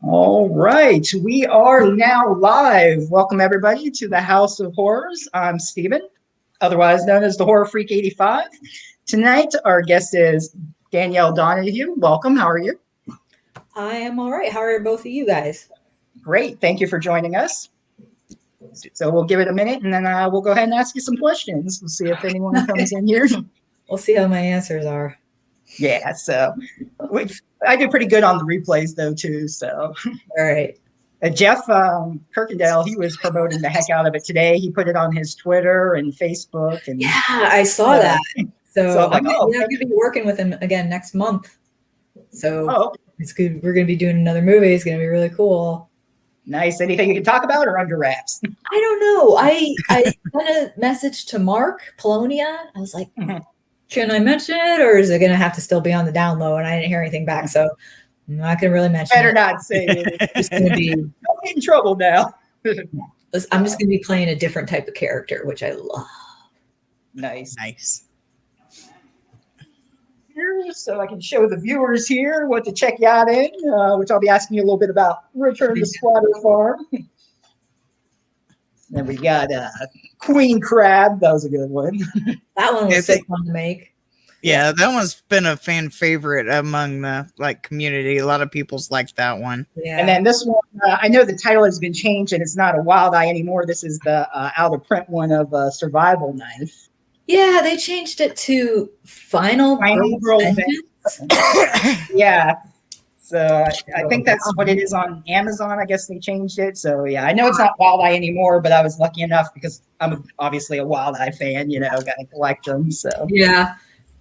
All right, we are now live. Welcome everybody to the House of Horrors. I'm Steven, otherwise known as the Horror Freak 85. Tonight, our guest is Danielle Donahue. Welcome, how are you? I am all right. How are both of you guys? Great, thank you for joining us. So we'll give it a minute and then we'll go ahead and ask you some questions. We'll see if anyone comes in here. We'll see how my answers are. Yeah, so I did pretty good on the replays though too, so. All right. Jeff Kirkendale, he was promoting the heck out of it today. He put it on his Twitter and Facebook. And yeah, I saw that. So I'm like, I'm going to be working with him again next month. So it's good. We're going to be doing another movie. It's going to be really cool. Nice. Anything you can talk about or under wraps? I don't know. I sent a message to Mark Polonia. I was like, can I mention it, or is it going to have to still be on the down low? And I didn't hear anything back, so I'm not going to really mention Better it. not say it. It's going to be. Don't get in trouble now. I'm just going to be playing a different type of character, which I love. Nice. So I can show the viewers here what to check you out in, which I'll be asking you a little bit about Return to Splatter Farm. Then we got Queen Crab. That was a good one. That one was so fun to make. Yeah, that one's been a fan favorite among the community. A lot of people's like that one. Yeah. And then this one, I know the title has been changed and it's not a Wild Eye anymore. This is the out of print one of Survival Knife. Yeah, they changed it to Final Girl Vengeance. Yeah. So I think that's what it is on Amazon. I guess they changed it. So yeah, I know it's not Wild Eye anymore, but I was lucky enough because I'm obviously a Wild Eye fan, got to collect them. So yeah.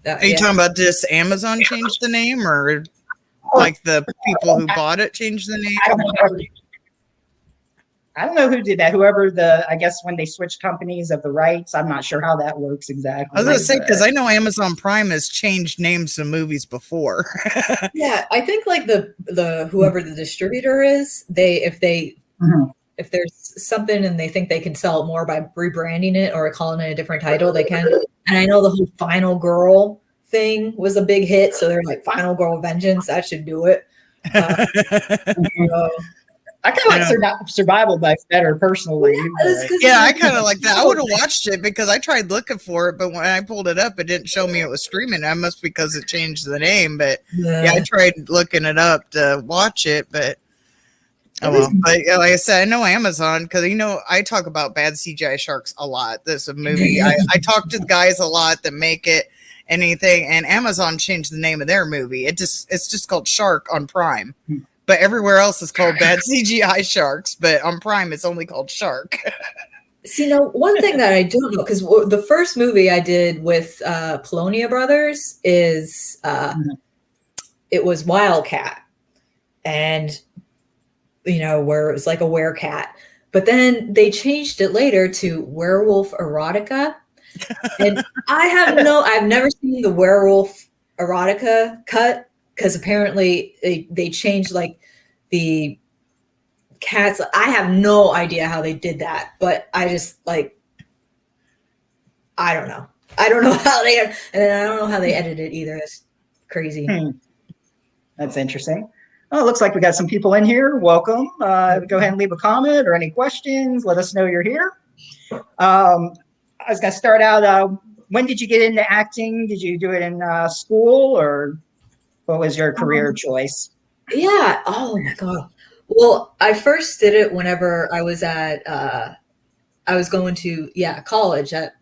Are you talking about this Amazon changed the name, or like the people who bought it changed the name? I don't know who did that. Whoever I guess when they switched companies of the rights, I'm not sure how that works exactly. I was going to say, because I know Amazon Prime has changed names of movies before. Yeah, I think the whoever the distributor is, if there's something and they think they can sell it more by rebranding it or calling it a different title, they can. And I know the whole Final Girl thing was a big hit, so they're like Final Girl Vengeance. That should do it. I kind of like Survival Knife better personally. Yeah, I kind of like that. I would have watched it because I tried looking for it, but when I pulled it up, it didn't show me it was streaming. That must be because it changed the name. But yeah, I tried looking it up to watch it, but oh well. But like I said, I know Amazon because I talk about bad CGI sharks a lot. This is a movie. I talk to the guys a lot that make it anything, and Amazon changed the name of their movie. It's just called Shark on Prime. But everywhere else is called Bad CGI Sharks. But on Prime, it's only called Shark. See, one thing that I don't know, because the first movie I did with Polonia Brothers is it was Wildcat. And, where it was like a werecat. But then they changed it later to Werewolf Erotica. And I've never seen the Werewolf Erotica cut. Because apparently they changed the cats. I have no idea how they did that, but I just I don't know. I don't know how they, and then I don't know how they edited it either. That's crazy. That's interesting. Oh, it looks like we got some people in here. Welcome. Go ahead and leave a comment or any questions. Let us know you're here. I was going to start out. When did you get into acting? Did you do it in school or? What was your career choice? Yeah. Oh my God. Well, I first did it whenever I was I was going to college at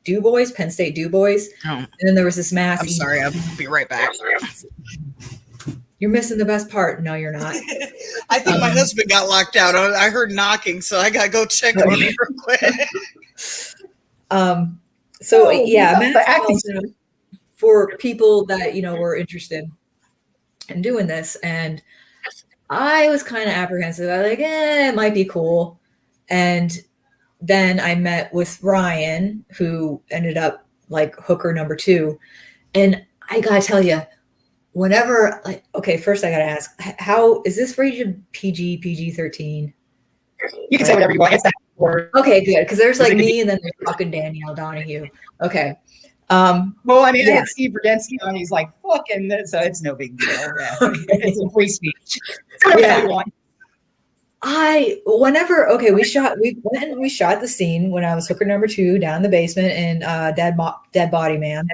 Du Bois, Penn State Du Bois. Oh. And then there was this mass. I'm sorry. I'll be right back. You're missing the best part. No, you're not. I think my husband got locked out. I heard knocking, so I got to go check on it real quick. For people that were interested in doing this, and I was kind of apprehensive. I was like, it might be cool. And then I met with Ryan, who ended up hooker number 2. And I gotta tell you, whenever first I gotta ask, how is this rated PG-13? You can say whatever you want. Okay, good, because there's me and then there's fucking Danielle Donahue. Okay. Well, I mean, I Yeah. had Steve Rudensky on. He's like, fucking, so it's no big deal. Yeah. It's a free speech. It's whatever Yeah. you want. We went and we shot the scene when I was hooker number 2 down in the basement in Dead Body Man.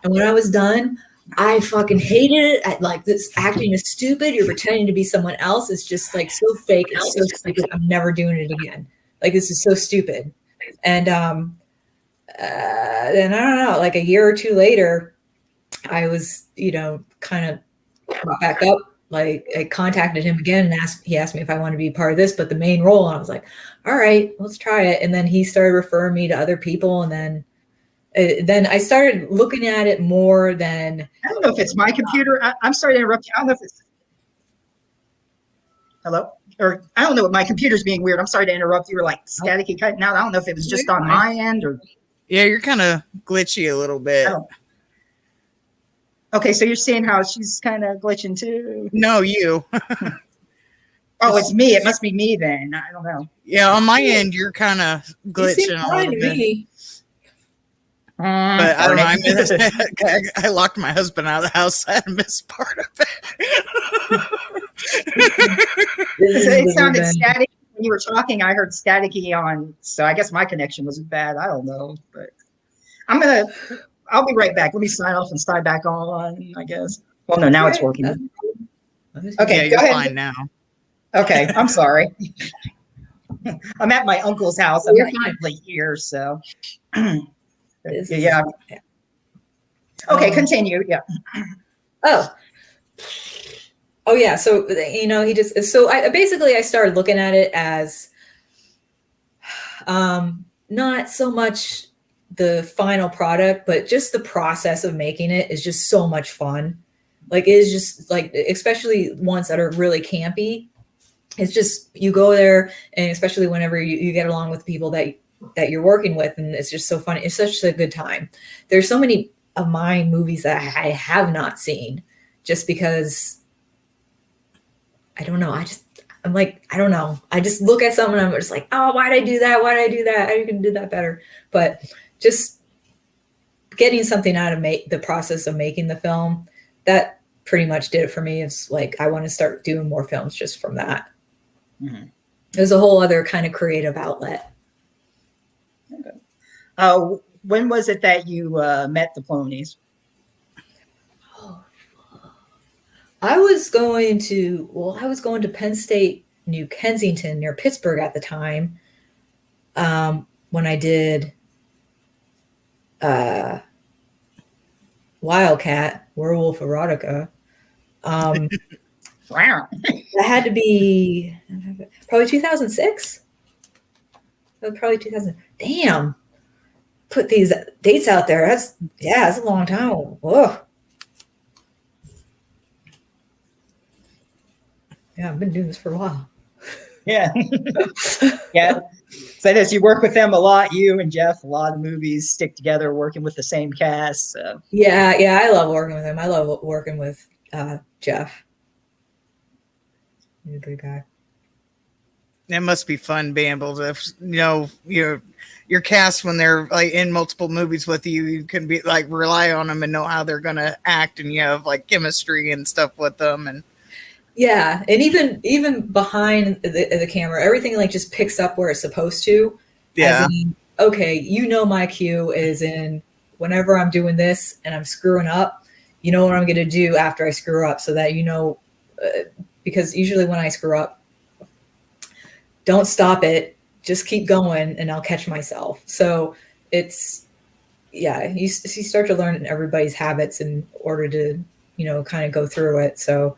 And when I was done, I fucking hated it. Like, this acting is stupid. You're pretending to be someone else. It's just like so fake. It's so stupid. I'm never doing it again. Like, this is so stupid. And then I don't know, like a year or two later, I was, kind of brought back up. Like, I contacted him again and he asked me if I wanted to be part of this, but the main role, and I was like, all right, let's try it. And then he started referring me to other people. And then I started looking at it more than. I don't know if it's my computer. I'm sorry to interrupt you. I don't know if it's. Hello? Or I don't know if my computer's being weird. I'm sorry to interrupt. You were like staticky cutting out. I don't know if it was just on my end or. Yeah, you're kind of glitchy a little bit. Okay, so you're seeing how she's kind of glitching too? No, you. Oh, it's me. It must be me then. I don't know. Yeah, on my end, you're kind of glitching a little bit. But I don't know. I locked my husband out of the house. I missed part of it. It sounded static when you were talking. I heard staticky on, so I guess my connection was bad. I don't know, but I'll be right back. Let me sign off and start back on, I guess. Well, no, now it's working. Okay, yeah, you're fine now. Okay, I'm sorry. I'm at my uncle's house. I'm not usually here, so. Yeah. Okay, continue. Yeah. Oh yeah. So I started looking at it as not so much the final product, but just the process of making it is just so much fun. Like, it is just like, especially ones that are really campy. It's just, you go there, and especially whenever you get along with people that you're working with, and it's just so fun. It's such a good time. There's so many of my movies that I have not seen just because I don't know. I'm like, I don't know. I just look at something and I'm just like, oh, why'd I do that? Why'd I do that? I can do that better. But just getting something out of the process of making the film, that pretty much did it for me. It's like, I want to start doing more films just from that. Mm-hmm. There's a whole other kind of creative outlet. Okay. When was it that you met the Polonies? I was going to Penn State, New Kensington, near Pittsburgh at the time, when I did Wildcat, Werewolf Erotica. Wow. That had to be probably 2006. Probably 2000. Damn. Put these dates out there. That's a long time. Whoa. Yeah, I've been doing this for a while. Yeah. Yeah. So this, you work with them a lot, you and Jeff, a lot of movies stick together working with the same cast. So. Yeah, I love working with him. I love working with Jeff. He's a good guy. It must be fun being able to, your cast when they're like in multiple movies with you. You can be like rely on them and know how they're gonna act, and you have like chemistry and stuff with them. And yeah, and even behind the camera, everything like just picks up where it's supposed to. Yeah. As in, okay, my cue is in whenever I'm doing this and I'm screwing up. You know what I'm gonna do after I screw up, so that because usually when I screw up, don't stop it, just keep going and I'll catch myself. So it's, you start to learn everybody's habits in order to, kind of go through it. So,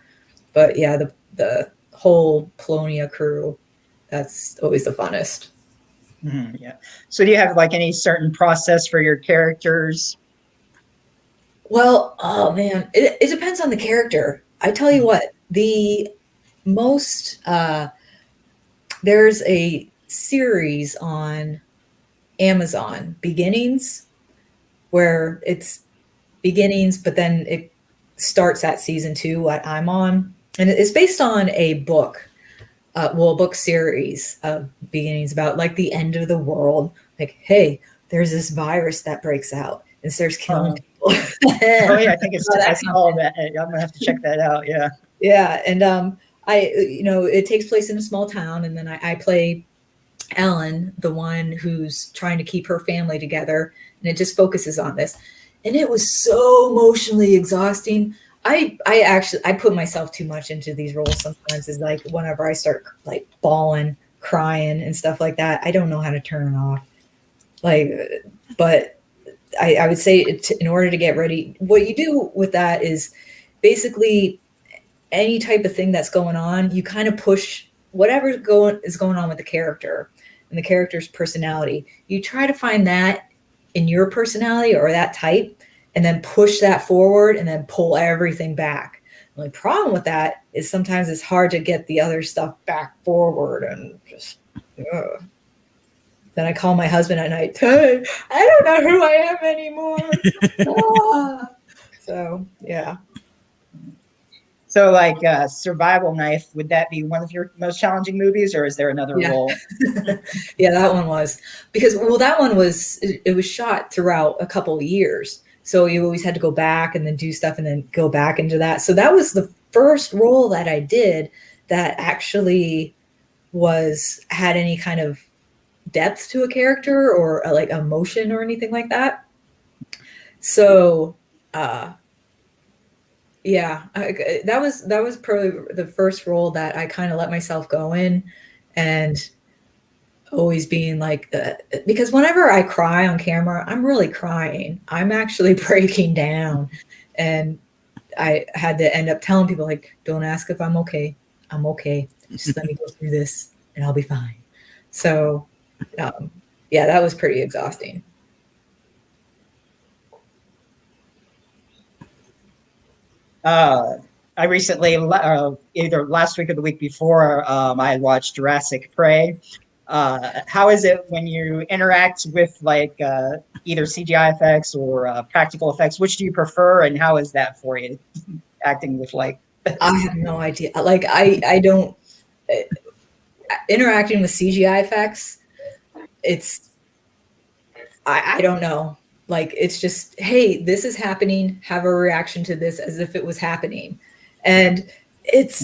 but yeah, the whole Polonia crew, that's always the funnest. Mm-hmm, yeah. So do you have like any certain process for your characters? Well, oh man, it depends on the character. I tell you what, the most, there's a series on Amazon, Beginnings, where it's beginnings, but then it starts at season 2, what I'm on. And it's based on a book, a book series of Beginnings about like the end of the world. Like, hey, there's this virus that breaks out. and starts killing people. Oh yeah, I think it's. I saw that. I'm gonna have to check that out. Yeah. Yeah, and it takes place in a small town, and then I play Ellen, the one who's trying to keep her family together, and it just focuses on this. And it was so emotionally exhausting. I put myself too much into these roles sometimes. Is like whenever I start like bawling, crying, and stuff like that, I don't know how to turn it off. But I would say in order to get ready, what you do with that is basically any type of thing that's going on, you kind of push whatever's going on with the character and the character's personality. You try to find that in your personality or that type, and then push that forward and then pull everything back. The only problem with that is sometimes it's hard to get the other stuff back forward, and just then I call my husband at night, hey, I don't know who I am anymore. So yeah. So like Survival Knife, would that be one of your most challenging movies, or is there another role? Yeah, that one was. Because that one was shot throughout a couple of years. So you always had to go back and then do stuff and then go back into that. So that was the first role that I did that actually had any kind of depth to a character or like emotion or anything like that. So yeah, that was probably the first role that I kind of let myself go in, and always being like, because whenever I cry on camera, I'm really crying. I'm actually breaking down, and I had to end up telling people like, don't ask if I'm okay. I'm okay. Just let me go through this and I'll be fine. So yeah, that was pretty exhausting. I recently, either last week or the week before, I watched Jurassic Prey. How is it when you interact with like either CGI effects or practical effects? Which do you prefer, and how is that for you? Acting with like, I have no idea. Like I don't interacting with CGI effects. I don't know. Like, it's just, hey, this is happening. Have a reaction to this as if it was happening. And it's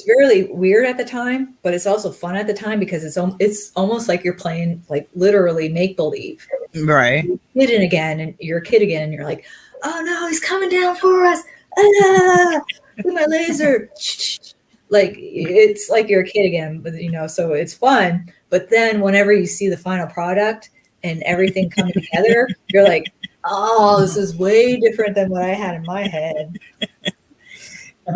really weird at the time, but it's also fun at the time because it's almost like you're playing like literally make believe. Right. You're a kid again, and you're like, oh no, he's coming down for us. Ah, with my laser. Like, it's like you're a kid again, but so it's fun. But then whenever you see the final product and everything coming together, you're like, oh, this is way different than what I had in my head.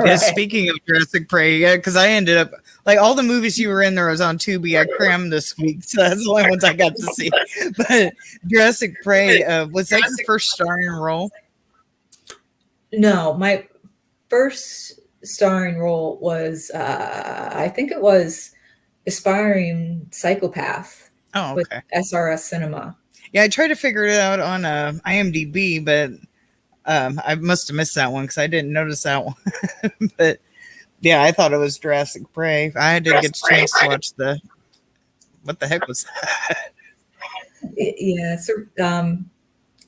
Yeah, speaking of Jurassic Prey, yeah, because I ended up like all the movies you were in there was on Tubi. I crammed this week, so that's the only ones I got to see. But Jurassic Prey, was that your first starring role? No, my first starring role was I think it was Aspiring Psychopath. Oh, okay. With SRS Cinema. Yeah, I tried to figure it out on IMDb, but I must have missed that one because I didn't notice that one. But yeah, I thought it was Jurassic Prey. I didn't get a chance to watch what the heck was that? Yeah, so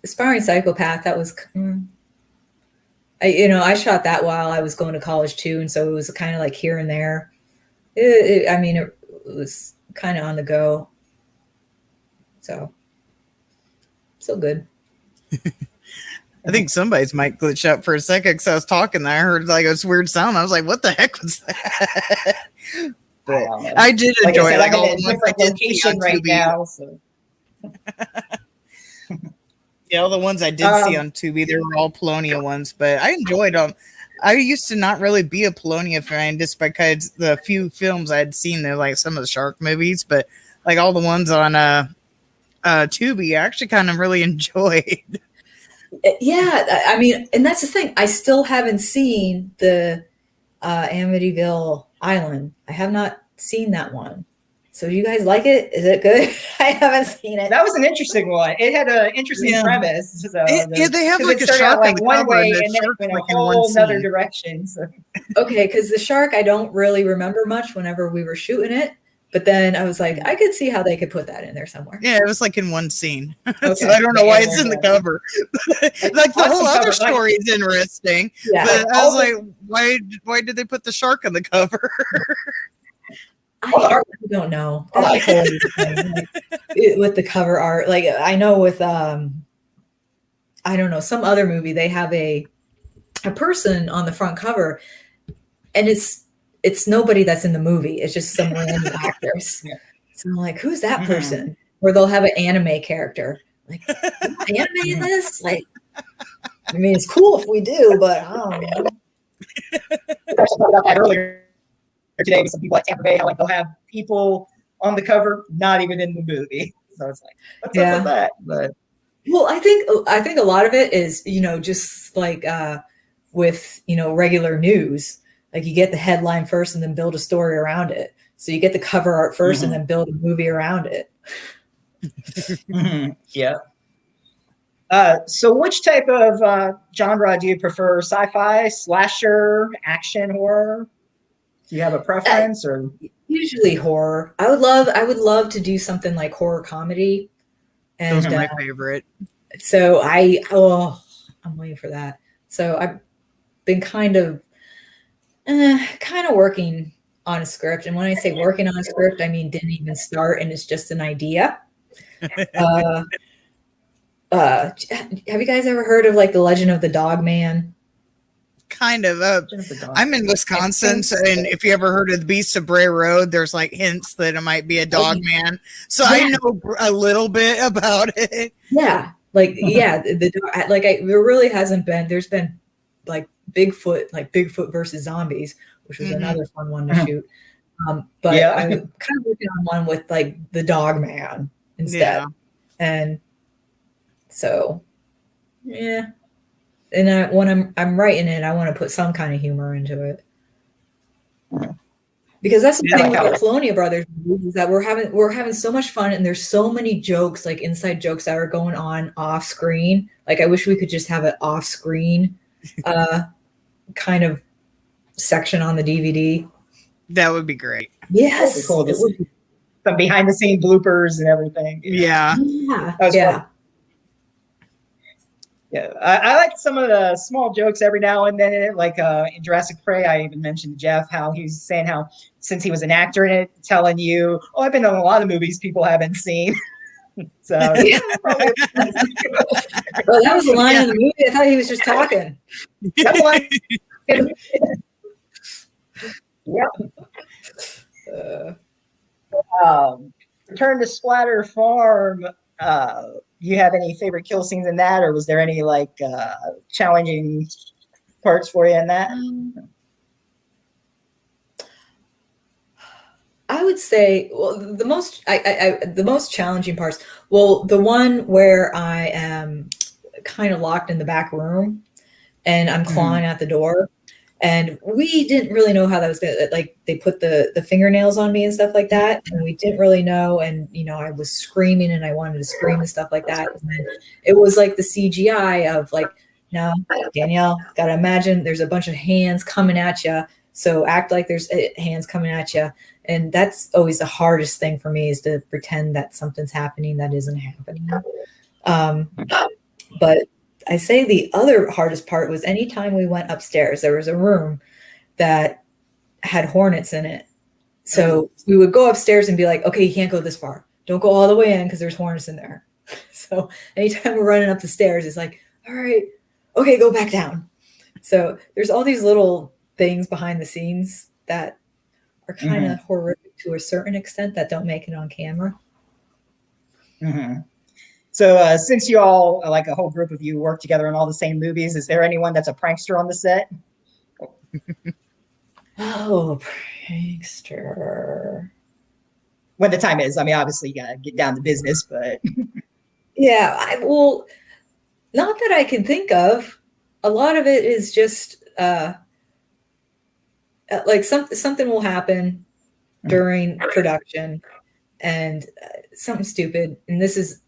Aspiring Psychopath, that was I shot that while I was going to college too, and so it was kind of like here and there. It was kind of on the go. So good. I think somebody's mic glitched out for a second because I was talking and I heard like this weird sound. I was like, what the heck was that? But I did enjoy it. Like all the ones I did see on right now. So. Yeah, all the ones I did see on Tubi, they were all Polonia ones, but I enjoyed them. I used to not really be a Polonia fan just because the few films I had seen, they're like some of the shark movies, but like all the ones on Tubi, I actually kind of really enjoyed. Yeah, and that's the thing. I still haven't seen the Amityville Island. I have not seen that one. So do you guys like it? Is it good? I haven't seen it. That was an interesting one. It had an interesting premise. So they have like a shark like one way and then it went a whole other direction. So. Okay, because the shark, I don't really remember much whenever we were shooting it. But then I was like, I could see how they could put that in there somewhere. Yeah, it was like in one scene. Okay. So I don't know why it's in the cover. Like the whole other story is interesting. Yeah. But I was like, why did they put the shark on the cover? I don't know. That's the whole thing. With the cover art. Like I know with I don't know, some other movie, they have a person on the front cover, and it's nobody that's in the movie. It's just some random actors. Yeah. So I'm like, who's that person? Or they'll have an anime character. Like, anime in this? Like, I mean, it's cool if we do, but I don't know. I talked about that earlier today with some people at Tampa Bay. How like they'll have people on the cover, not even in the movie. So it's like, what's up with that? But well, I think a lot of it is, just like with regular news. Like you get the headline first and then build a story around it. So you get the cover art 1st and then build a movie around it. Yeah. So which type of genre do you prefer? Sci-fi, slasher, action, horror? Do you have a preference or? Usually horror. I would love to do something like horror comedy. And, those are my favorite. So I'm waiting for that. So I've been kind of working on a script. And when I say working on a script, I mean, didn't even start and it's just an idea. Have you guys ever heard of like the Legend of the Dog Man? Kind of. I'm in Wisconsin, and if you ever heard of the Beasts of Bray Road, there's like hints that it might be a dog man. So I know a little bit about it. Yeah, like there really hasn't been. There's been like Bigfoot versus zombies, which was another fun one to shoot. But I'm kind of working on one with like the dog man instead, and so And when I'm writing it, I want to put some kind of humor into it, because that's the thing with the Colonia Brothers movies, is that we're having so much fun, and there's so many jokes, like inside jokes that are going on off screen. Like I wish we could just have an off screen kind of section on the DVD. That would be great. Yes, cool. Some behind the scene bloopers and everything. Yeah. Yeah. Yeah, I like some of the small jokes every now and then. Like in Jurassic Prey, I even mentioned Jeff, how he's saying how since he was an actor in it, telling you, "Oh, I've been in a lot of movies people haven't seen." So well, that was the line in the movie. I thought he was just talking. Return to Splatter Farm. You have any favorite kill scenes in that, or was there any like challenging parts for you in that? I would say, well, the most challenging parts. Well, the one where I am kind of locked in the back room and I'm clawing at the door, and we didn't really know how that was gonna, like, they put the fingernails on me and stuff like that, and we didn't really know, and I was screaming and I wanted to scream and stuff like that, and then it was like the CGI of like, no, Danielle, gotta imagine there's a bunch of hands coming at you, so act like there's hands coming at you. And that's always the hardest thing for me, is to pretend that something's happening that isn't happening. But I say the other hardest part was anytime we went upstairs, there was a room that had hornets in it. So we would go upstairs and be like, okay, you can't go this far. Don't go all the way in because there's hornets in there. So anytime we're running up the stairs, it's like, all right, okay, go back down. So there's all these little things behind the scenes that are kind of horrific to a certain extent that don't make it on camera. So since you all, like a whole group of you, work together in all the same movies, is there anyone that's a prankster on the set? Oh, prankster. When the time is. I mean, obviously you got to get down to business, but. Yeah, well, not that I can think of. A lot of it is just like something will happen during production, and something stupid, and this is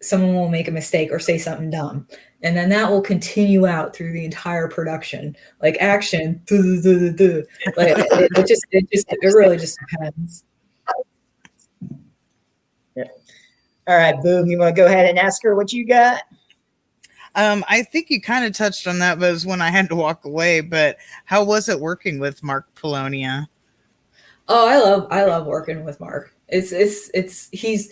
someone will make a mistake or say something dumb, And then that will continue out through the entire production, like action. Like it really just depends. Yeah. All right, Boom. You want to go ahead and ask her what you got? I think you kind of touched on that, but it was when I had to walk away. But how was it working with Mark Polonia? Oh, I love working with Mark. He's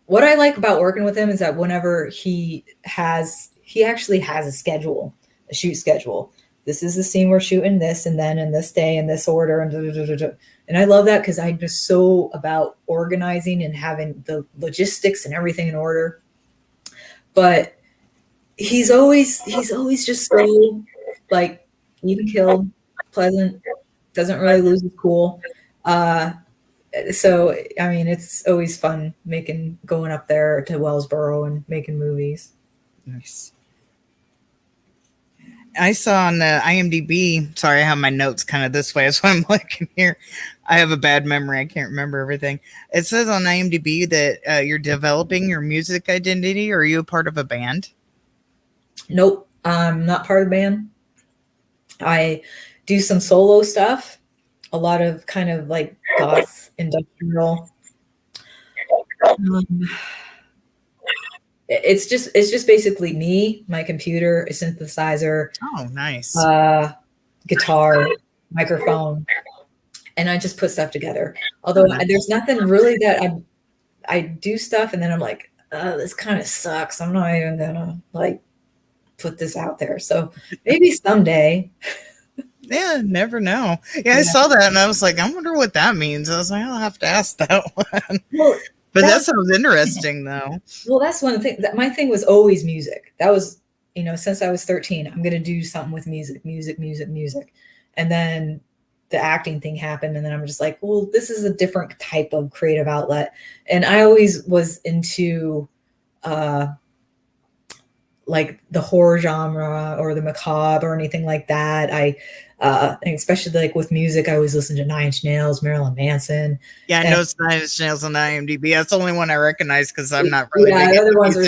what I like about working with him is that whenever he actually has a schedule, a shoot schedule. This is the scene we're shooting this, and then in this day, in this order, and I love that because I'm just so about organizing and having the logistics and everything in order. But he's always just so like even killed, pleasant, doesn't really lose his cool. So I mean, it's always fun going up there to Wellsboro and making movies. Nice. I saw on the IMDb. Sorry, I have my notes kind of this way. That's why I'm looking here. I have a bad memory. I can't remember everything. It says on IMDb that you're developing your music identity. Are you a part of a band? Nope, I'm not part of the band. I do some solo stuff, a lot of kind of like goth industrial. It's just basically me, my computer, a synthesizer. Oh, nice. Guitar, microphone, and I just put stuff together. Although there's nothing really that I do stuff and then I'm like, this kind of sucks. I'm not even gonna like put this out there. So maybe someday. Yeah, never know. Yeah, I saw that and I was like, I wonder what that means. I was like, I'll have to ask that one. Well, but that sounds interesting, though. Well, that's one thing. My thing was always music. That was, since I was 13, I'm going to do something with music. And then the acting thing happened. And then I'm just like, well, this is a different type of creative outlet. And I always was into like the horror genre or the macabre or anything like that. And especially like with music, I always listen to Nine Inch Nails, Marilyn Manson. Yeah, I know it's Nine Inch Nails on IMDb. That's the only one I recognize because I'm not really. Yeah, the other ones are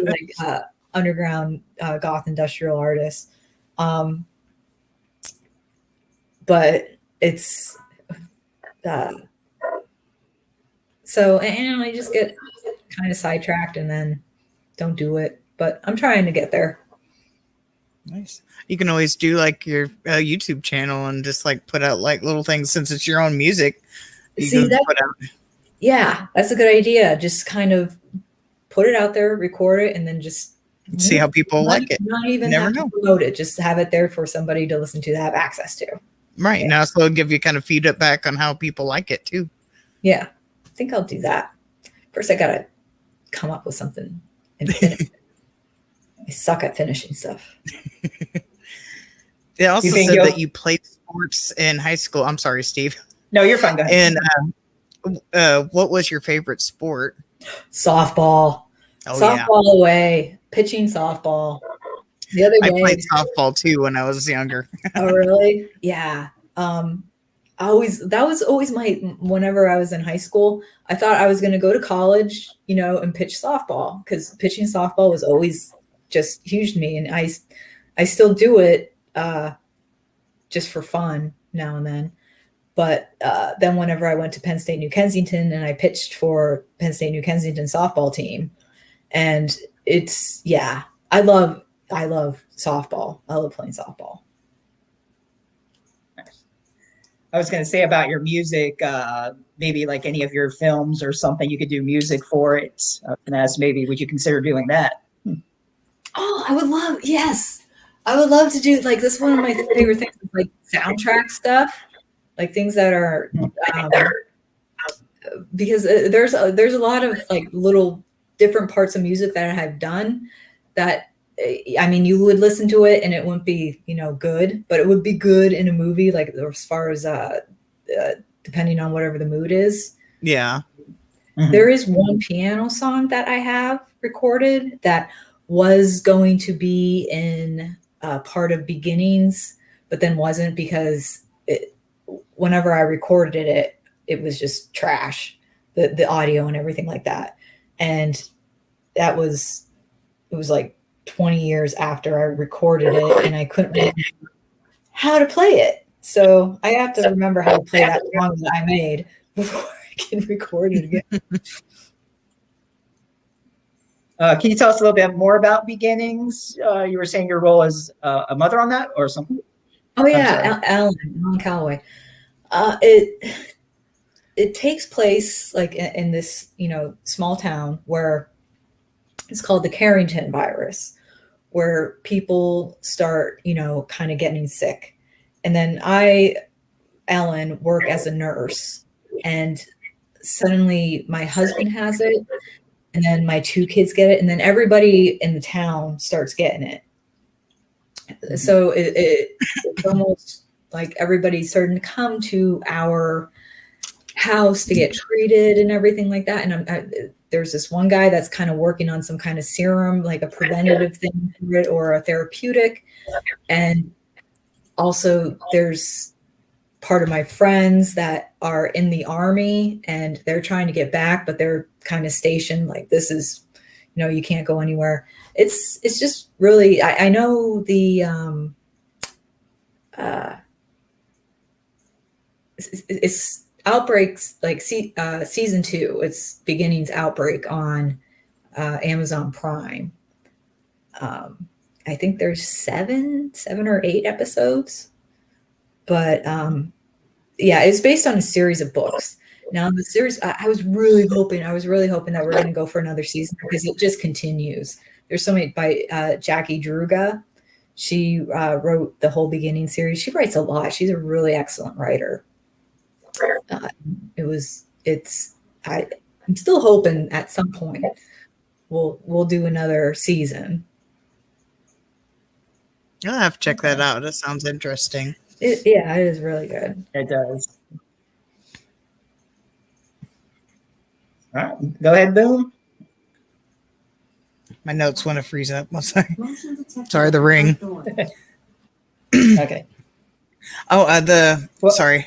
like underground goth industrial artists. But it's so I just get kind of sidetracked and then don't do it. But I'm trying to get there. Nice. You can always do like your YouTube channel and just like put out like little things since it's your own music. Yeah, that's a good idea. Just kind of put it out there, record it, and then just see how people like it. Not even have to promote it. Just have it there for somebody to listen to, have access to. Right. Yeah. Now, so it'll give you kind of feedback on how people like it too. Yeah. I think I'll do that. First, I got to come up with something and finish it. I suck at finishing stuff. It also said that you played sports in high school. I'm sorry, Steve. No, you're fine. Go ahead. And what was your favorite sport? Softball. Softball away. Pitching softball. The other day, I played softball too when I was younger. Oh, really? Yeah. That was always whenever I was in high school, I thought I was going to go to college, and pitch softball because pitching softball was always just huge to me. And I still do it just for fun now and then. But then whenever I went to Penn State New Kensington and I pitched for Penn State New Kensington softball team, and I love softball. I love playing softball. I was going to say about your music, maybe like any of your films or something, you could do music for it. And ask maybe, would you consider doing that? Oh, I would love to do like this. One of my favorite things is like soundtrack stuff, like things that are because there's a lot of like little different parts of music that I've done that. I mean, you would listen to it and it wouldn't be, good, but it would be good in a movie, like as far as depending on whatever the mood is. Yeah. Mm-hmm. There is one piano song that I have recorded that was going to be in part of Beginnings, but then wasn't because whenever I recorded it, it was just trash, the audio and everything like that. And that was was like 20 years after I recorded it, and I couldn't remember how to play it. So I have to remember how to play that song that I made before I can record it again. Can you tell us a little bit more about Beginnings? You were saying your role as a mother on that or something? Oh yeah, Alan Calloway. It takes place like in this, small town where it's called the Carrington virus, where people start, kind of getting sick. And then Ellen, work as a nurse, and suddenly my husband has it, and then my 2 kids get it, and then everybody in the town starts getting it. So it's almost like everybody's starting to come to our house to get treated and everything like that. And there's this one guy that's kind of working on some kind of serum, like a preventative thing for it or a therapeutic. And also there's part of my friends that are in the army, and they're trying to get back, but they're kind of stationed like, this is, you can't go anywhere. It's just really, I know the it's Outbreaks, like season 2, it's Beginnings Outbreak on Amazon Prime. I think there's 7 or 8 episodes, but yeah, it's based on a series of books. Now the series, I was really hoping that we're going to go for another season, because it just continues. There's so many by Jackie Druga. She wrote the whole Beginning series. She writes a lot. She's a really excellent writer. I'm still hoping at some point we'll do another season. I'll have to check that out. That sounds interesting. It is really good. It does. All right, go ahead, Boom. My notes want to freeze up. Sorry, the ring. Okay. Oh, sorry.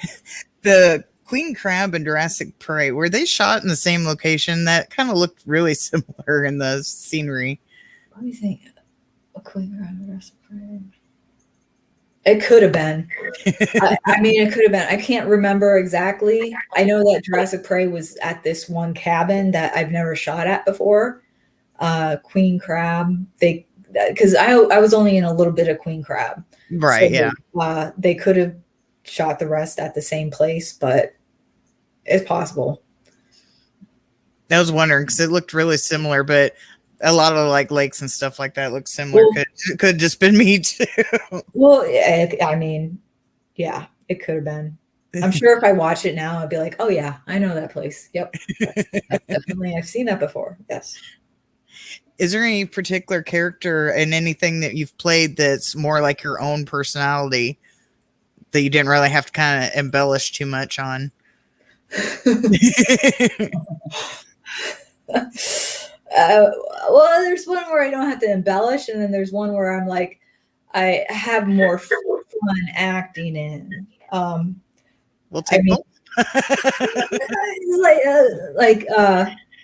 The Queen Crab and Jurassic Prey, were they shot in the same location? That kind of looked really similar in the scenery. Let me think. A Queen Crab and Jurassic Prey. It could have been. I mean, it could have been. I can't remember exactly. I know that Jurassic Prey was at this one cabin that I've never shot at before. Queen Crab, because I was only in a little bit of Queen Crab. Right, so yeah. They could have shot the rest at the same place, but it's possible. I was wondering because it looked really similar, but a lot of like lakes and stuff like that look similar. Well, could have just been me too. Well, I mean, yeah, it could have been. I'm sure if I watch it now, I'd be like, oh yeah, I know that place. Yep. That's definitely, I've seen that before. Yes. Is there any particular character in anything that you've played that's more like your own personality that you didn't really have to kind of embellish too much on? Well, there's one where I don't have to embellish, and then there's one where I'm like, I have more fun acting in. We'll take both.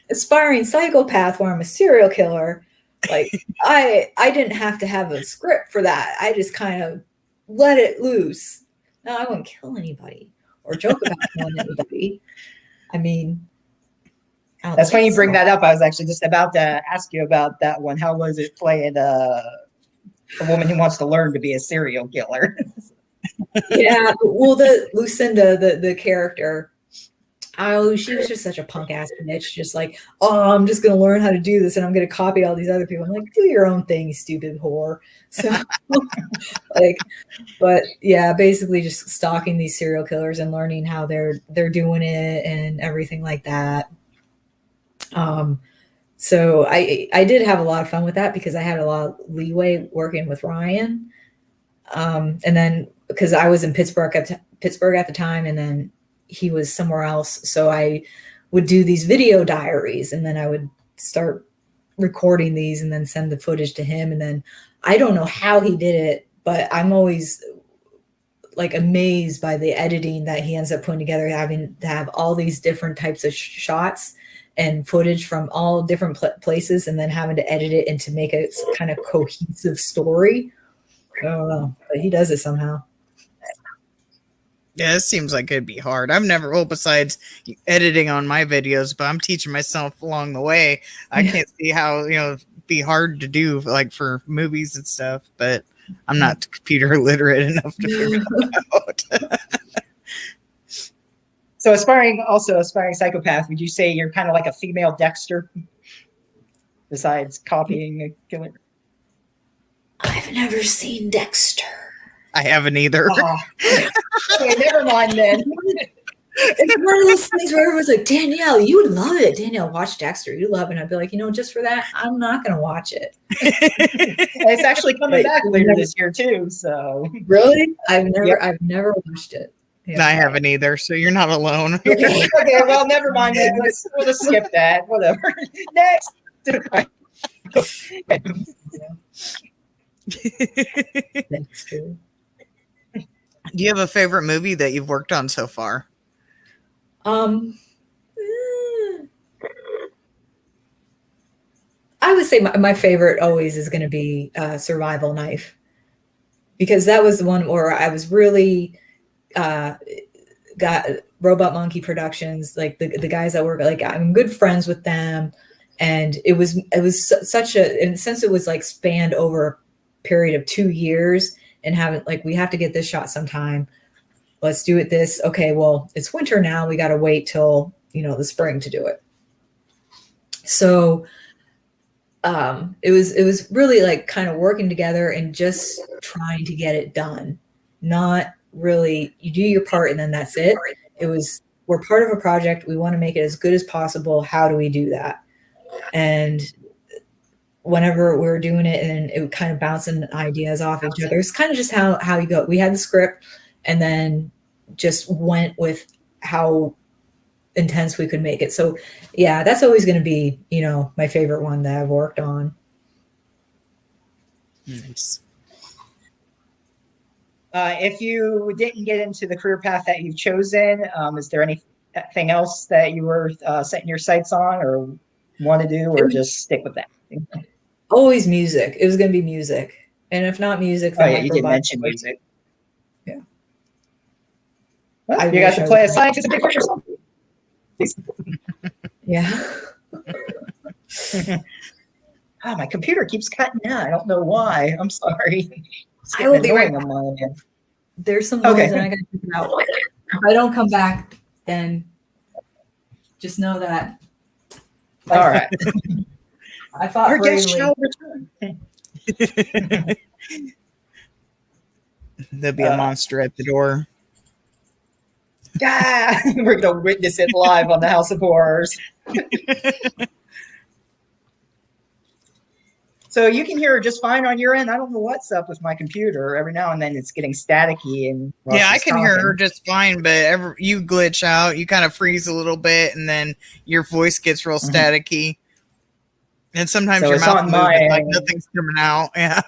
It's aspiring psychopath where I'm a serial killer. Like I didn't have to have a script for that. I just kind of let it loose. No, I wouldn't kill anybody or joke about killing anybody. I mean, that's funny you bring that up. I was actually just about to ask you about that one. How was it playing a woman who wants to learn to be a serial killer? Yeah, well, the Lucinda, the character, she was just such a punk ass bitch. Just like, oh, I'm just gonna learn how to do this, and I'm gonna copy all these other people. I'm like, do your own thing, you stupid whore. So, but yeah, basically just stalking these serial killers and learning how they're doing it and everything like that. So I did have a lot of fun with that because I had a lot of leeway working with Ryan. And then because I was in Pittsburgh at the time, and then he was somewhere else. So I would do these video diaries, and then I would start recording these and then send the footage to him. And then I don't know how he did it, but I'm always like amazed by the editing that he ends up putting together, having to have all these different types of shots and footage from all different places, and then having to edit it and to make a kind of cohesive story. I don't know, but he does it somehow. Yeah, it seems like it'd be hard. I've never, well, besides editing on my videos, but I'm teaching myself along the way. I can't see how, it'd be hard to do like for movies and stuff, but I'm not computer literate enough to figure that out. So aspiring psychopath, would you say you're kind of like a female Dexter besides copying a killer? I've never seen Dexter. I haven't either. Okay, never mind then. It's one of those things where everyone's like, Danielle, you would love it. Danielle, watch Dexter. You love it. And I'd be like, just for that, I'm not going to watch it. It's actually coming back later this year too. So really, I've never watched it. Yeah. I haven't either. So you're not alone. Okay, well, never mind. Then. We'll just skip that. Whatever. Next. Dexter. Do you have a favorite movie that you've worked on so far? I would say my favorite always is going to be Survival Knife, because that was the one where I was really got Robot Monkey Productions, like the guys that work, like I'm good friends with them, and it was such a, in a sense, it was like spanned over a period of 2 years, and having like, we have to get this shot sometime. Let's do it this. Okay, well, it's winter now. We got to wait till, the spring to do it. So it was really like kind of working together and just trying to get it done. Not really, you do your part and then that's it. It was, we're part of a project. We want to make it as good as possible. How do we do that? And whenever we were doing it, and it would kind of bouncing ideas off each other. It's kind of just how you go. We had the script and then just went with how intense we could make it. So yeah, that's always going to be, my favorite one that I've worked on. Nice. If you didn't get into the career path that you've chosen, is there anything else that you were setting your sights on or want to do, or just stick with that? Always music. It was going to be music. And if not music, then you did mention music. Yeah. Well, you got to play a scientist and push yourself. Yeah. My computer keeps cutting out. I don't know why. I'm sorry. I will be right on my end. There's some noise and I got to figure it out. If I don't come back, then just know that. All right. I thought our guest shall return. There'll be a monster at the door. Yeah, we're going to witness it live on the House of Horrors. So you can hear her just fine on your end. I don't know what's up with my computer. Every now and then it's getting staticky. And yeah, I can hear her just fine, but you glitch out. You kind of freeze a little bit, and then your voice gets real staticky. And sometimes your mouth moves like nothing's coming out. Yeah,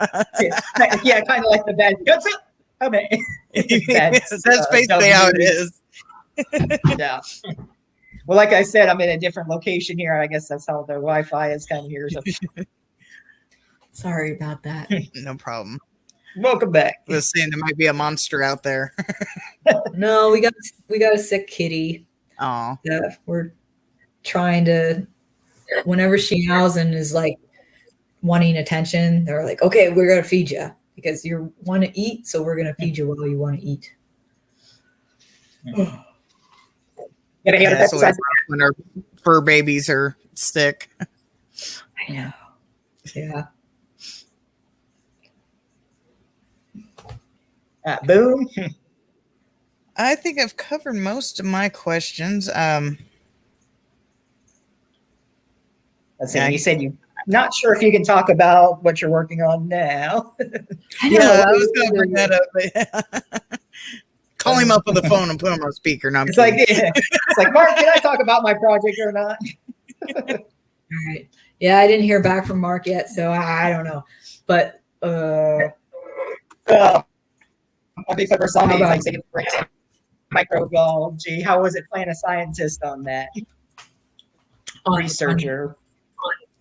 yeah, kind of like the bad. I mean, that's basically how it is. Yeah. Well, like I said, I'm in a different location here. I guess that's how the Wi-Fi is kind of here. So. Sorry about that. No problem. Welcome back. Let's see, there might be a monster out there. No, we got a sick kitty. Oh, yeah, we're trying to. Whenever she howls and is like wanting attention, they're like, "Okay, we're gonna feed you because you want to eat, so we're gonna feed you while you want to eat." That's always when our fur babies are sick. I know. Yeah. Boom. I think I've covered most of my questions. Let's see. You said you're not sure if you can talk about what you're working on now. Yeah, I was going to bring that up. But call him up on the phone and put him on speaker. No, it's like, Mark, can I talk about my project or not? All right. Yeah, I didn't hear back from Mark yet, so I don't know. But I think for some microbiology, how was it playing a scientist on that? researcher.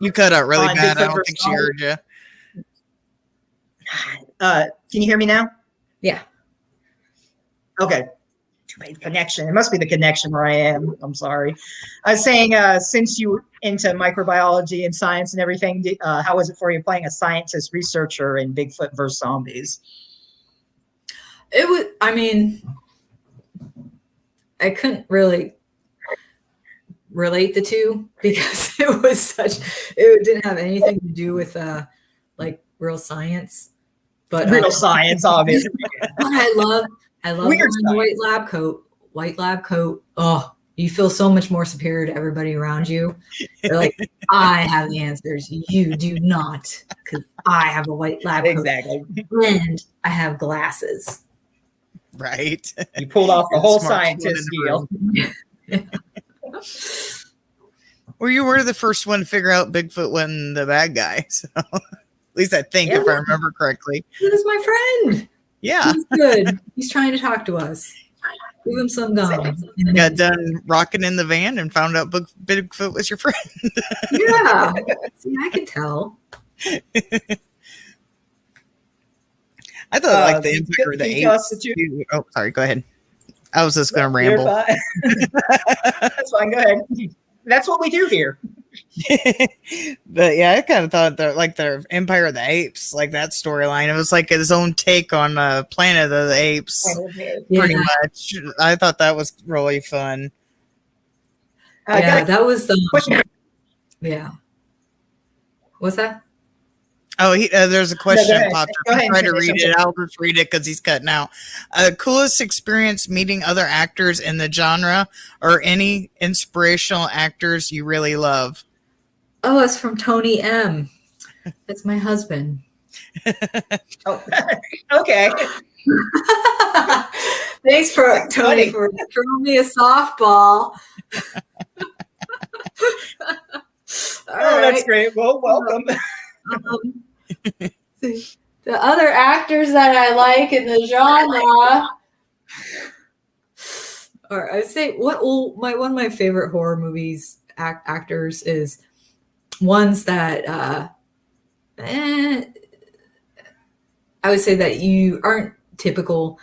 You cut out really On bad. Bigfoot I don't think she heard you. Can you hear me now? Yeah. Okay. Connection. It must be the connection where I am. I'm sorry. I was saying, since you were into microbiology and science and everything, how was it for you playing a scientist researcher in Bigfoot versus zombies? It was, I mean, I couldn't really relate the two because it didn't have anything to do with like real science. But Real science, obviously. I love Weird wearing the white lab coat. White lab coat. Oh, you feel so much more superior to everybody around you. They're like, I have the answers. You do not, because I have a white lab coat. Exactly. And I have glasses. Right. You pulled off the whole Smart scientist one in deal. Well, you were the first one to figure out Bigfoot wasn't the bad guy. So at least I think, if I remember correctly. He was my friend. Yeah. He's good. He's trying to talk to us. Give him some gum. Got done rocking in the van and found out Bigfoot was your friend. Yeah. See, I can tell. I thought like the Empire of the can you tell us Apes. that you- Oh, sorry. Go ahead. I was just going to You're ramble. fine. That's fine. Go ahead. That's what we do here. But yeah, I kind of thought that like the Empire of the Apes, like that storyline, it was like his own take on Planet of the Apes, pretty much. I thought that was really fun. Yeah, that was the Question. yeah. What's that? Oh, there's a question ahead. popped Go up. ahead Try and to finish read it. I'll just read it because he's cutting out. Coolest experience meeting other actors in the genre, or any inspirational actors you really love? Oh, it's from Tony M. That's my husband. Oh, okay. Thanks for That's Tony funny. for throwing me a softball. Oh, that's great. Well, welcome. The other actors that I like in the genre, or I would say, one of my favorite horror movies actors is ones that I would say that you aren't typical,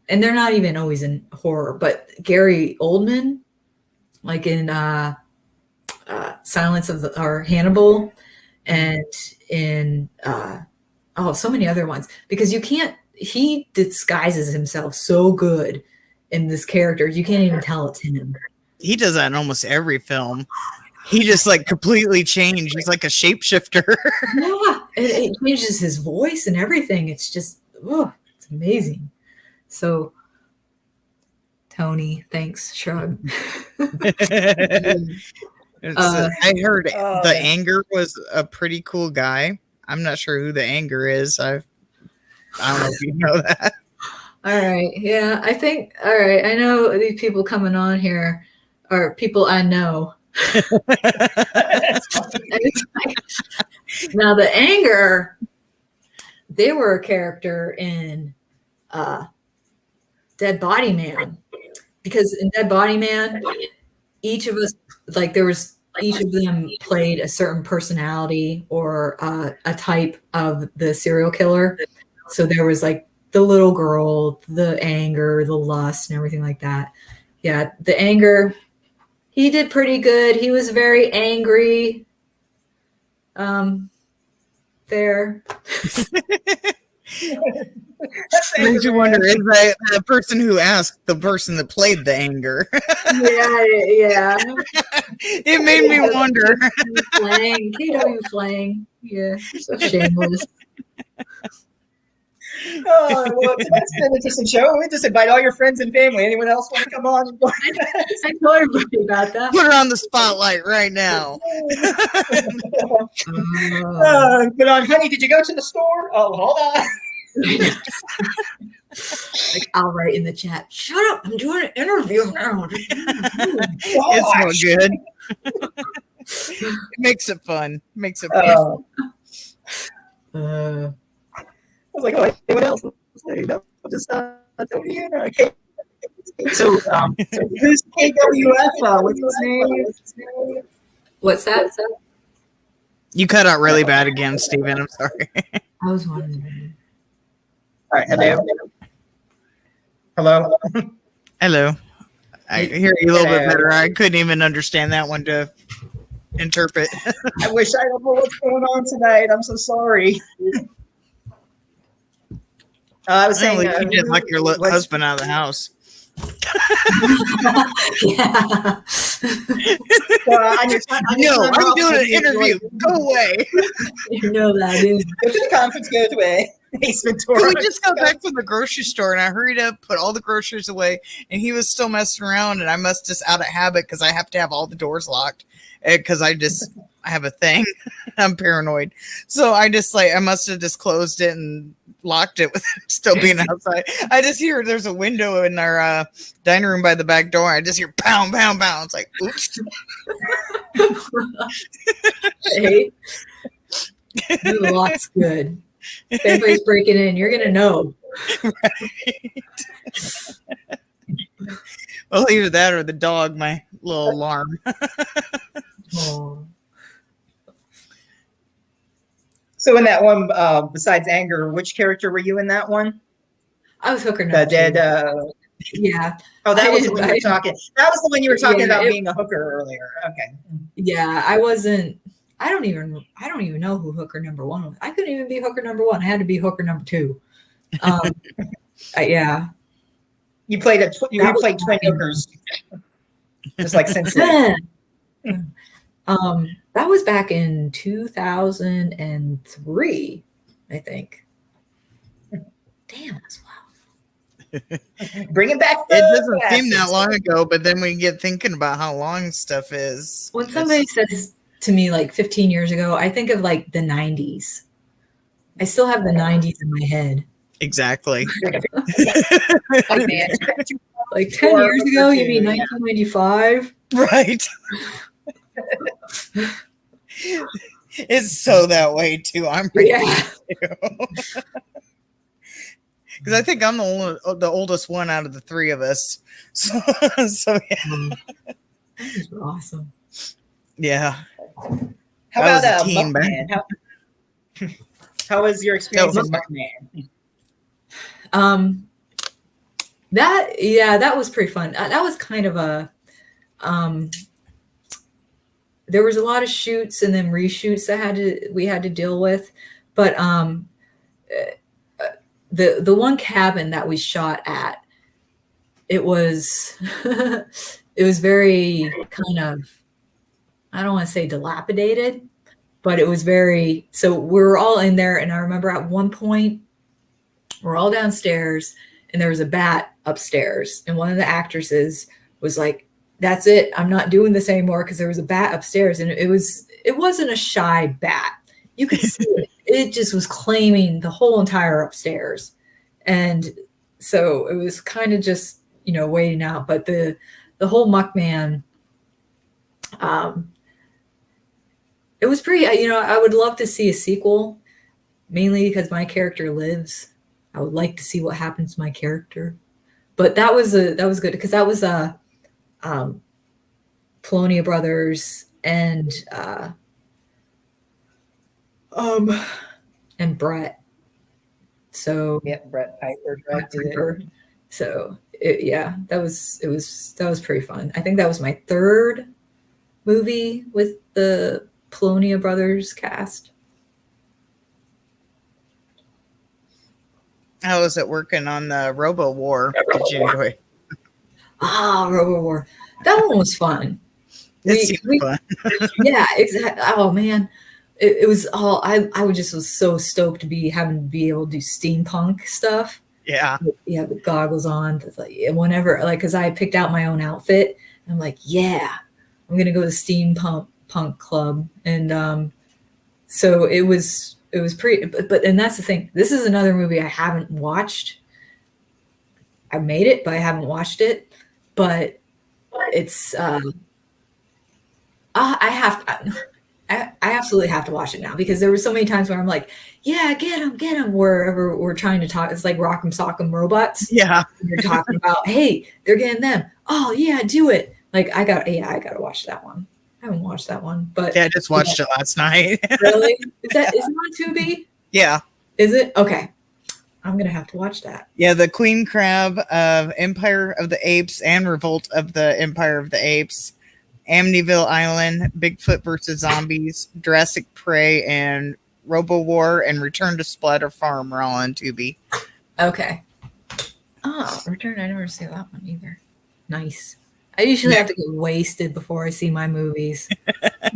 and they're not even always in horror. But Gary Oldman, like in Silence of or Hannibal, and in so many other ones, because he disguises himself so good in this character, you can't even tell it's him. He does that in almost every film. He just like completely changed. He's like a shapeshifter. Yeah, it changes his voice and everything. It's just, it's amazing. So, Tony, thanks, shrug. I heard the Anger was a pretty cool guy. I'm not sure who the Anger is. I don't know if you know that. All right. Yeah, I think, all right. I know these people coming on here are people I know. Now, the Anger, they were a character in Dead Body Man. Because in Dead Body Man, each of us, like each of them played a certain personality or a type of the serial killer. So there was like the little girl, the anger, the lust, and everything like that. Yeah, the Anger, he did pretty good. He was very angry. There. Makes you wonder, is that the person who asked the person that played the Anger? Yeah. It made me wonder. KW playing. Yeah, so shameless. Oh, well, that's been an interesting show. We just invite all your friends and family. Anyone else want to come on? I told everybody about that. Put her on the spotlight right now. But on Honey, did you go to the store? Oh, hold on. Like, I'll write in the chat, shut up, I'm doing an interview now. It's so good. It makes it fun. I was like, oh, anyone else? No, just Tony and okay. So, who's KWF? What's his name? What's that? You cut out really bad again, Steven. I'm sorry. I was wondering. All right, hello. Hello. I hear you a little bit better. I couldn't even understand that one to interpret. I wish I don't know what's going on tonight. I'm so sorry. I was saying you didn't like your husband out of the house. Yeah. I'm doing an interview. Go away. You know that is. Go to the conference. Go to a basement tour. Can we just go back from the grocery store? And I hurried up, put all the groceries away, and he was still messing around. And I must just out of habit because I have to have all the doors locked because I have a thing. I'm paranoid, so I must have just closed it and locked it with him still being outside. I just hear there's a window in our dining room by the back door. I just hear pound, pound, pound. It's like, oops. Hey, the lock's good. If anybody's breaking in, you're gonna know. Right. Well, either that or the dog, my little alarm. Oh. So in that one, besides anger, which character were you in that one? I was hooker The number dead. Yeah. Oh, that was the one you were talking. That was the one you were talking about being a hooker earlier. Okay. Yeah, I wasn't. I don't even know who hooker number 1 was. I couldn't even be hooker number 1. I had to be hooker number 2. Yeah. You played played twin hookers, just like Cincinnati. That was back in 2003, I think. Damn, that's wild. Bring it back. It doesn't seem that long ago, but then we get thinking about how long stuff is. When somebody says to me like 15 years ago, I think of like the 90s. I still have the 90s in my head. Exactly. Like 10 years ago, you mean 1995? Right. It's so that way too. I'm because I think I'm the oldest one out of the 3 of us. So yeah. That is awesome. Yeah. How about Muckman? How was your experience with Muckman? That was pretty fun. That was kind of a there was a lot of shoots and then reshoots that we had to deal with, but the one cabin that we shot at, it was it was very kind of, I don't want to say dilapidated, but it was very, so we were all in there, and I remember at one point we're all downstairs and there was a bat upstairs, and one of the actresses was like, that's it, I'm not doing this anymore, because there was a bat upstairs, and it wasn't a shy bat. You could see it just was claiming the whole entire upstairs. And so it was kind of just, waiting out. But the whole Muckman, it was pretty, I would love to see a sequel, mainly because my character lives. I would like to see what happens to my character. But that was good, because that was Polonia Brothers and Brett. So yeah, Brett Piper directed it. So that was pretty fun. I think that was my 3rd movie with the Polonia Brothers cast. How was it working on the Robo War? Did you enjoy? Robo War. That one was fun. It seemed fun. Yeah, exactly. Oh man, it was all. I was so stoked to be able to do steampunk stuff. Yeah. Yeah, the goggles on. Like whenever, because I picked out my own outfit. I'm like, yeah, I'm gonna go to the steampunk club, and so it was pretty. But and that's the thing. This is another movie I haven't watched. I made it, but I haven't watched it. But it's I absolutely have to watch it now, because there were so many times where I'm like, yeah, get him, wherever we're trying to talk. It's like Rock'em Sock'em Robots. Yeah. You're talking about, hey, they're getting them. Oh yeah, do it. Like I gotta watch that one. haven't watched that one, but Yeah, I just watched it last night. really, is it on Tubi? Yeah. Is it? Okay, I'm gonna have to watch that. Yeah, the Queen Crab of Empire of the Apes and Revolt of the Empire of the Apes, Amityville Island, Bigfoot versus Zombies, Jurassic Prey, and Robo War and Return to Splatter Farm are all on Tubi. Okay. Oh, Return. I never see that one either. Nice. I usually have to get wasted before I see my movies.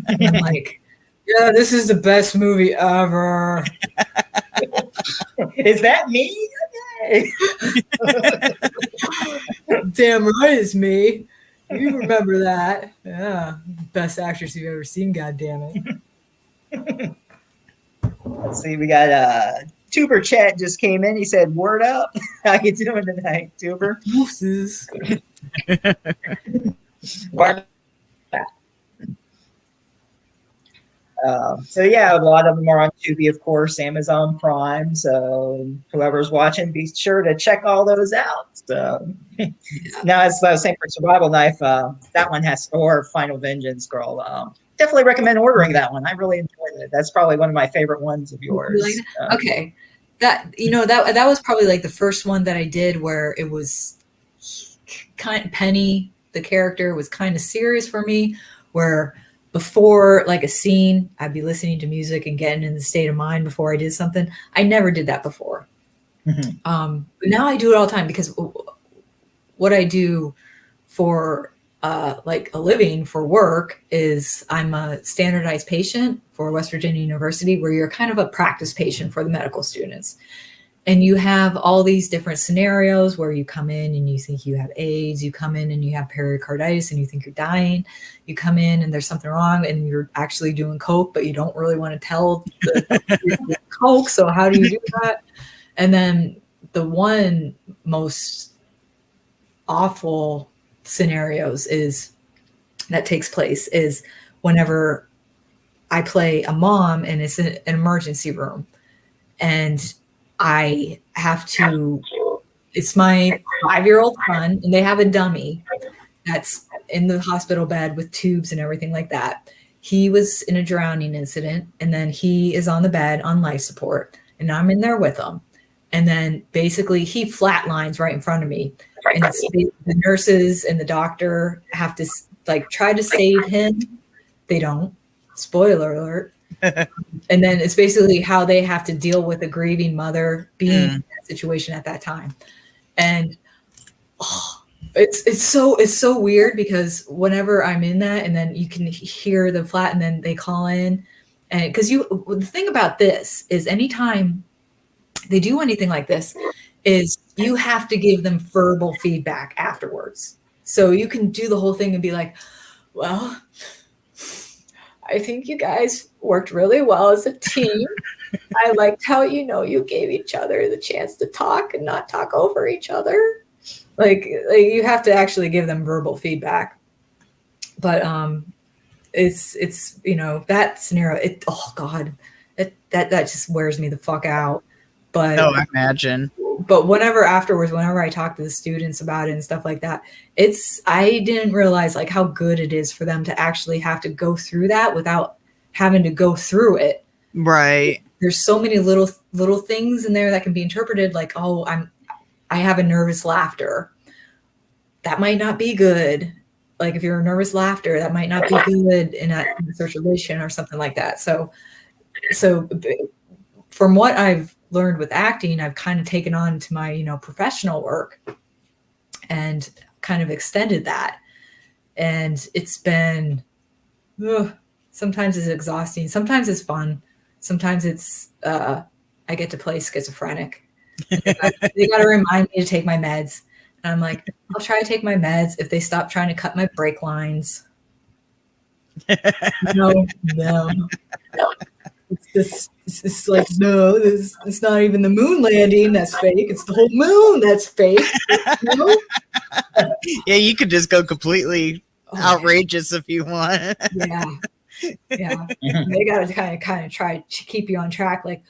I'm like, yeah, this is the best movie ever. Is that me? Damn right it's me. You remember that. Yeah. Best actress you've ever seen, goddammit. Let's see, we got Tuber chat just came in. He said, "Word up." How you doing tonight, Tuber? Deuces. So yeah, a lot of them are on Tubi, of course, Amazon Prime. So whoever's watching, be sure to check all those out. So now, as I was saying for Survival Knife, that one has, or Final Vengeance, girl. Definitely recommend ordering that one. I really enjoyed it. That's probably one of my favorite ones of yours. Like okay, that that was probably like the first one that I did where it was kind of Penny. The character was kind of serious for me, where before like a scene, I'd be listening to music and getting in the state of mind before I did something. I never did that before. Mm-hmm. But now I do it all the time because what I do for like a living for work is I'm a standardized patient for West Virginia University, where you're kind of a practice patient for the medical students. And you have all these different scenarios where you come in and you think you have AIDS, you come in and you have pericarditis and you think you're dying. You come in and there's something wrong and you're actually doing coke, but you don't really want to tell the coke. So how do you do that? And then the one most awful scenarios is that takes place is whenever I play a mom and it's an emergency room and I have to, it's my 5-year-old son and they have a dummy that's in the hospital bed with tubes and everything like that. He was in a drowning incident and then he is on the bed on life support and I'm in there with him. And then basically he flatlines right in front of me. And the nurses and the doctor have to like try to save him. They don't. Spoiler alert. And then it's basically how they have to deal with a grieving mother being in that situation at that time. And it's so weird because whenever I'm in that and then you can hear the flat and then they call in and because the thing about this is anytime they do anything like this is you have to give them verbal feedback afterwards. So you can do the whole thing and be like, well, I think you guys worked really well as a team. I liked how, you gave each other the chance to talk and not talk over each other. Like you have to actually give them verbal feedback. But it's that scenario, oh God, that just wears me the fuck out. But I imagine. But whenever I talk to the students about it and stuff like that, I didn't realize like how good it is for them to actually have to go through that without having to go through it. Right. There's so many little things in there that can be interpreted like, oh, I have a nervous laughter. That might not be good. Like if you're a nervous laughter, that might not be good in a situation or something like that. So from what I've learned with acting, I've kind of taken on to my, professional work and kind of extended that. And it's been, sometimes it's exhausting. Sometimes it's fun. Sometimes it's, I get to play schizophrenic. They got to remind me to take my meds. And I'm like, I'll try to take my meds if they stop trying to cut my brake lines. No. It's like, no, it's not even the moon landing that's fake. It's the whole moon that's fake. Yeah, you could just go completely outrageous if you want. Yeah. They got to kind of try to keep you on track. Like,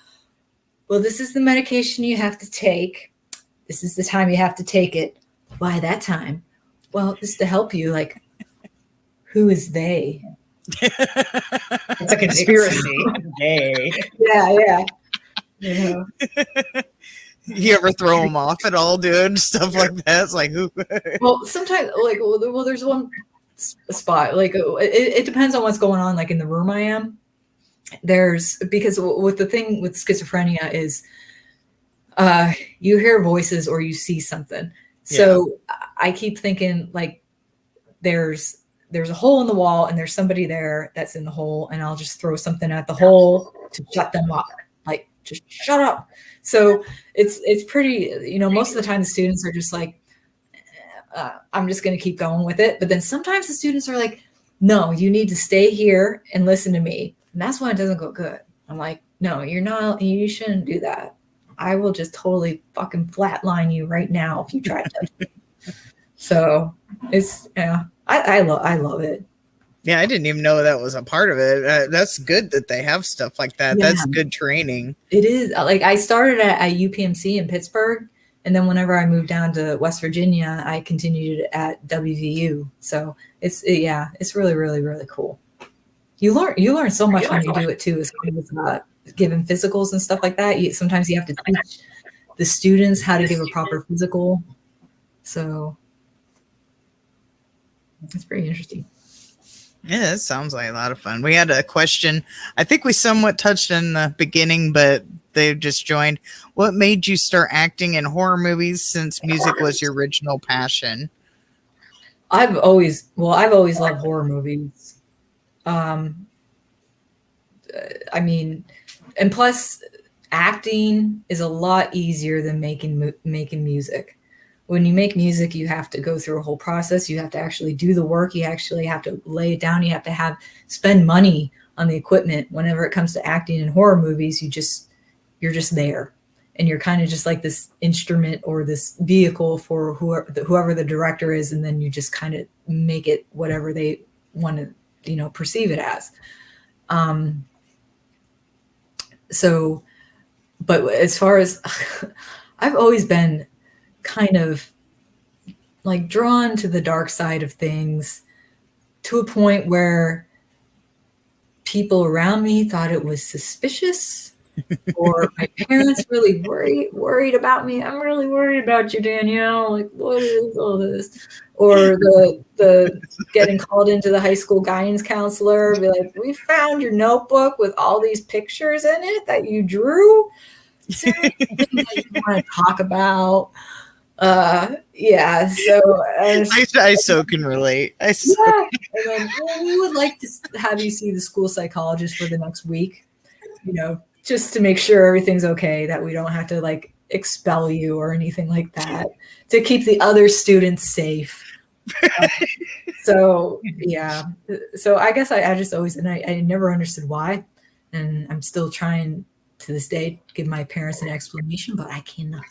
well, this is the medication you have to take. This is the time you have to take it. Why that time? Well, just to help you. Like, who is they? It's a conspiracy. Yay. Yeah. You ever throw them off at all, dude? Stuff like that. It's like, who? Well, sometimes, like, well, there's one spot. Like, it depends on what's going on. Like in the room I am, because with the thing with schizophrenia is, you hear voices or you see something. So I keep thinking like there's a hole in the wall and there's somebody there that's in the hole, and I'll just throw something at the hole to shut them up. Like, just shut up. So it's pretty, most of the time the students are just like, I'm just going to keep going with it. But then sometimes the students are like, no, you need to stay here and listen to me. And that's when it doesn't go good. I'm like, no, you shouldn't do that. I will just totally fucking flatline you right now if you try to. So it's, I love it. Yeah, I didn't even know that was a part of it. That's good that they have stuff like that. Yeah. That's good training. It is. Like, I started at UPMC in Pittsburgh, and then whenever I moved down to West Virginia, I continued at WVU. So it's really, really, really cool. You learn so much when you do it too, as giving physicals and stuff like that. Sometimes you have to teach the students how to give a proper physical. So it's pretty interesting. Yeah, it sounds like a lot of fun. We had a question. I think we somewhat touched in the beginning, but they've just joined. What made you start acting in horror movies since music was your original passion? I've always loved horror movies. I mean, and plus acting is a lot easier than making music. When you make music, you have to go through a whole process. You have to actually do the work. You actually have to lay it down. You have to spend money on the equipment. Whenever it comes to acting in horror movies, you're just there, and you're kind of just like this instrument or this vehicle for whoever the director is, and then you just kind of make it whatever they want to, perceive it as. So, but as far as I've always been kind of like drawn to the dark side of things, to a point where people around me thought it was suspicious, or my parents really worried about me. I'm really worried about you, Danielle. Like, what is all this? Or the getting called into the high school guidance counselor, be like, we found your notebook with all these pictures in it that you drew. Seriously, that you want to talk about? So I so can relate. And then, we would like to have you see the school psychologist for the next week, just to make sure everything's okay, that we don't have to like expel you or anything like that, to keep the other students safe. So I guess I just always, and I never understood why, and I'm still trying to this day to give my parents an explanation, but I cannot.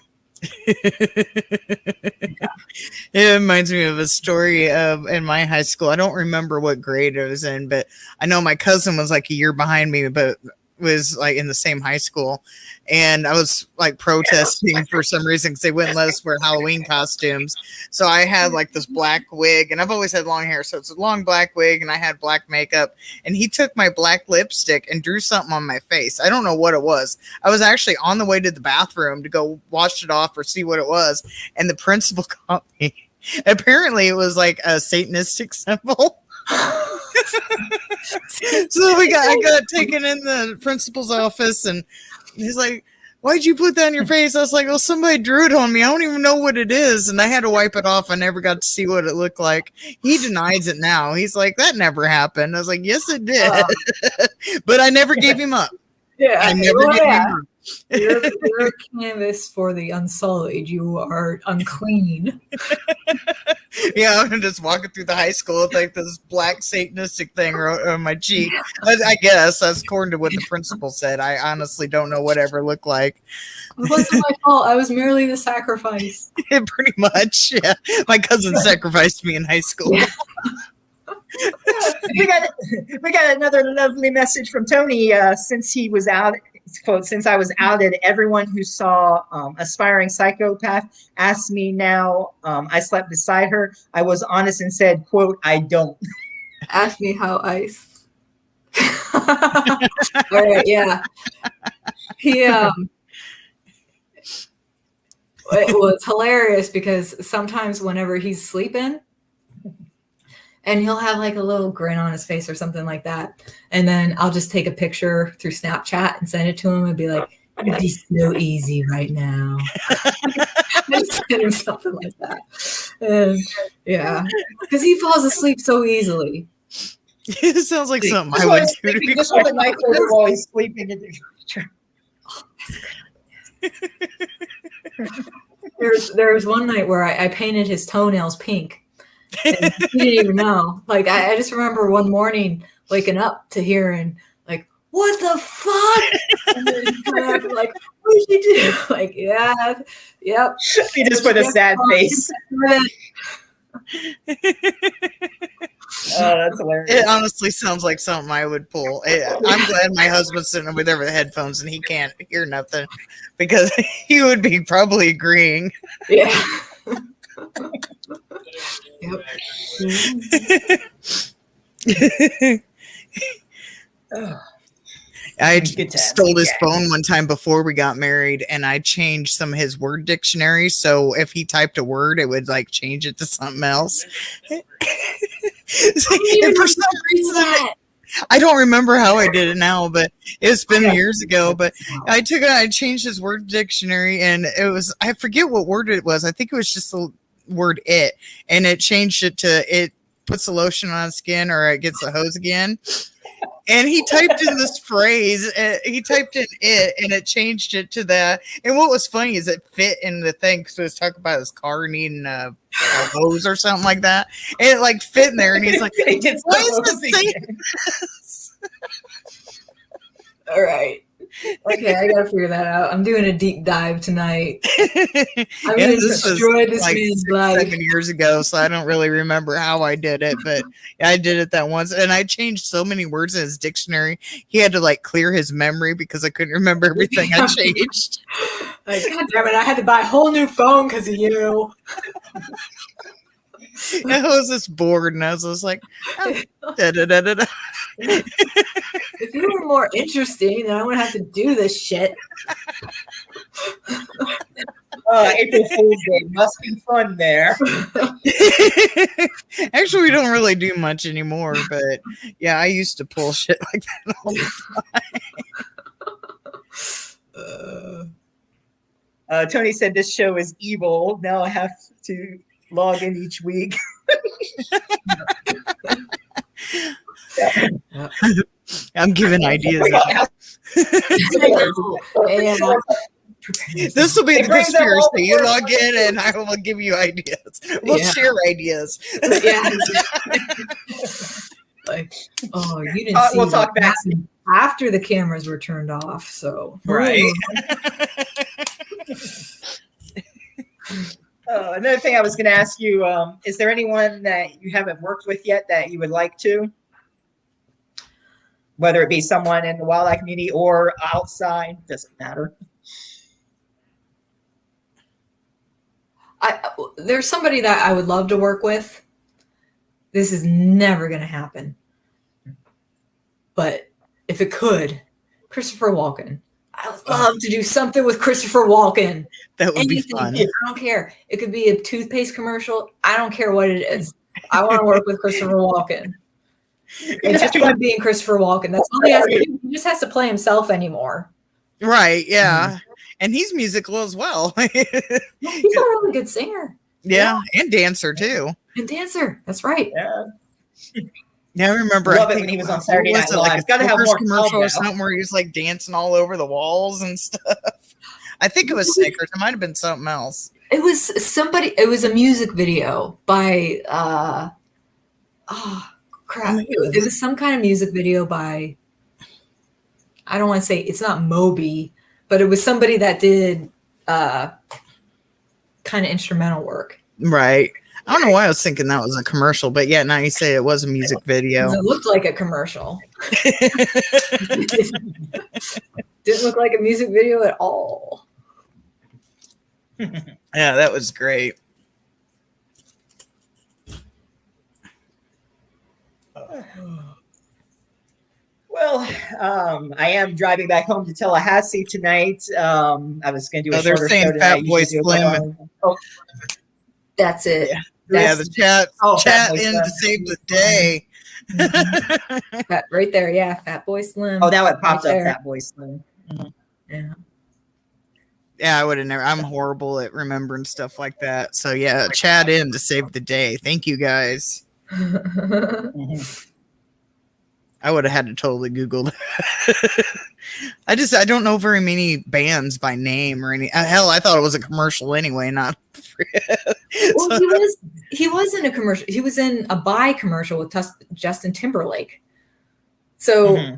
It reminds me of a story in my high school. I don't remember what grade I was in, but I know my cousin was like a year behind me, but was like in the same high school, and I was like protesting for some reason because they wouldn't let us wear Halloween costumes. So I had like this black wig, and I've always had long hair, so it's a long black wig, and I had black makeup, and he took my black lipstick and drew something on my face. I don't know what it was. I was actually on the way to the bathroom to go wash it off or see what it was, and the principal caught me. Apparently it was like a Satanistic symbol. So I got taken in the principal's office, and he's like, why'd you put that on your face? I was like, well, somebody drew it on me. I don't even know what it is. And I had to wipe it off. I never got to see what it looked like. He denies it now. He's like, that never happened. I was like, yes, it did. But I never gave him up. Yeah. I never gave him up. You're a canvas for the unsullied. You are unclean. Yeah, I'm just walking through the high school with like this black Satanistic thing on my cheek. I guess that's according to what the principal said. I honestly don't know what ever looked like. It wasn't my fault. I was merely the sacrifice. Pretty much, yeah. My cousin sacrificed me in high school. Yeah. we got another lovely message from Tony. Since he was out, quote, since I was outed, everyone who saw Aspiring Psychopath asked me now. I slept beside her. I was honest and said, quote, I don't. Ask me how All right, yeah. It was hilarious because sometimes whenever he's sleeping, and he'll have like a little grin on his face or something like that, and then I'll just take a picture through Snapchat and send it to him and be like, "It'd be so easy right now." Just send him something like that, and yeah, because he falls asleep so easily. It sounds like something Just I while would he's do. To be sleeping, just on the night while he's sleeping. There was one night where I painted his toenails pink. And he didn't even know. Like I just remember one morning waking up to hearing like, "What the fuck?" And then he come up and like, "What did you do?" Like, yeah, yep. He just put a sad face. Oh, that's hilarious. It honestly sounds like something I would pull. I'm glad my husband's sitting over there with headphones and he can't hear nothing because he would be probably agreeing. Yeah. Yep. I stole his phone one time before we got married, and I changed some of his word dictionary. So if he typed a word, it would like change it to something else. And for some reason, I don't remember how I did it now, but it's been years ago. But I changed his word dictionary, and it was, I forget what word it was. I think it was just the word "it," and it changed it to "it puts the lotion on skin" or "it gets the hose again." And he typed in this phrase, he typed in "it," and it changed it to that. And what was funny is it fit in the thing, because it was talking about his car needing a hose or something like that. And it like fit in there, and he's like, "Why is it saying this?" All right. Okay, I gotta figure that out. I'm doing a deep dive tonight. I'm gonna destroy this like man's life. 7 years ago, so I don't really remember how I did it, but I did it that once, and I changed so many words in his dictionary. He had to like clear his memory because I couldn't remember everything I changed. Like, God damn it! I had to buy a whole new phone because of you. I was just bored, and I was just like, oh, da, da, da, da, da. If you were more interesting, then I wouldn't have to do this shit. April Fool's Day must be fun there. Actually, we don't really do much anymore, but yeah, I used to pull shit like that all the time. Tony said this show is evil. Now I have to log in each week. I'm giving ideas. This will be the conspiracy. You log in and I will give you ideas. We'll share ideas. Yeah. Like, oh, you didn't see we'll talk back after the cameras were turned off. So right. Another thing I was going to ask you, is there anyone that you haven't worked with yet that you would like to? Whether it be someone in the wildlife community or outside, doesn't matter. There's somebody that I would love to work with. This is never going to happen. But if it could, Christopher Walken. I would love to do something with Christopher Walken. That would be fun. I don't care. It could be a toothpaste commercial. I don't care what it is. I want to work with Christopher Walken. It's just fun being Christopher Walken. That's all he has to do. He just has to play himself anymore. Right, yeah. Mm-hmm. And he's musical as well. He's a really good singer. Yeah, and dancer too. And dancer. That's right. Yeah, I remember. I think when he was on Saturday Night Live. Like got to have more commercial or something where he was like dancing all over the walls and stuff. I think it was Snickers. It might have been something else. It was somebody. It was a music video by. Crap! It was some kind of music video by. I don't want to say it's not Moby, but it was somebody that did kind of instrumental work. Right. I don't know why I was thinking that was a commercial, but yeah, now you say it was a music video. It looked like a commercial. Didn't look like a music video at all. Yeah, that was great. Well, I am driving back home to Tallahassee tonight. I was going to do a Oh, they're shorter saying show tonight. Fat I Boy usually do a couple Slim. hours. Oh, That's it. Yeah. That's Yeah, the chat Fat Boy in Slim. to save the day. right there. Yeah, Fat Boy Slim. Oh, now it popped right up, there. Fat Boy Slim. Yeah. Yeah, I would have never. I'm horrible at remembering stuff like that. So yeah, chat in to save the day. Thank you guys. I would have had to totally Google that. I don't know very many bands by name or any. Hell, I thought it was a commercial anyway. Not. Well, he was in a commercial. He was in a Buy commercial with Justin Timberlake. So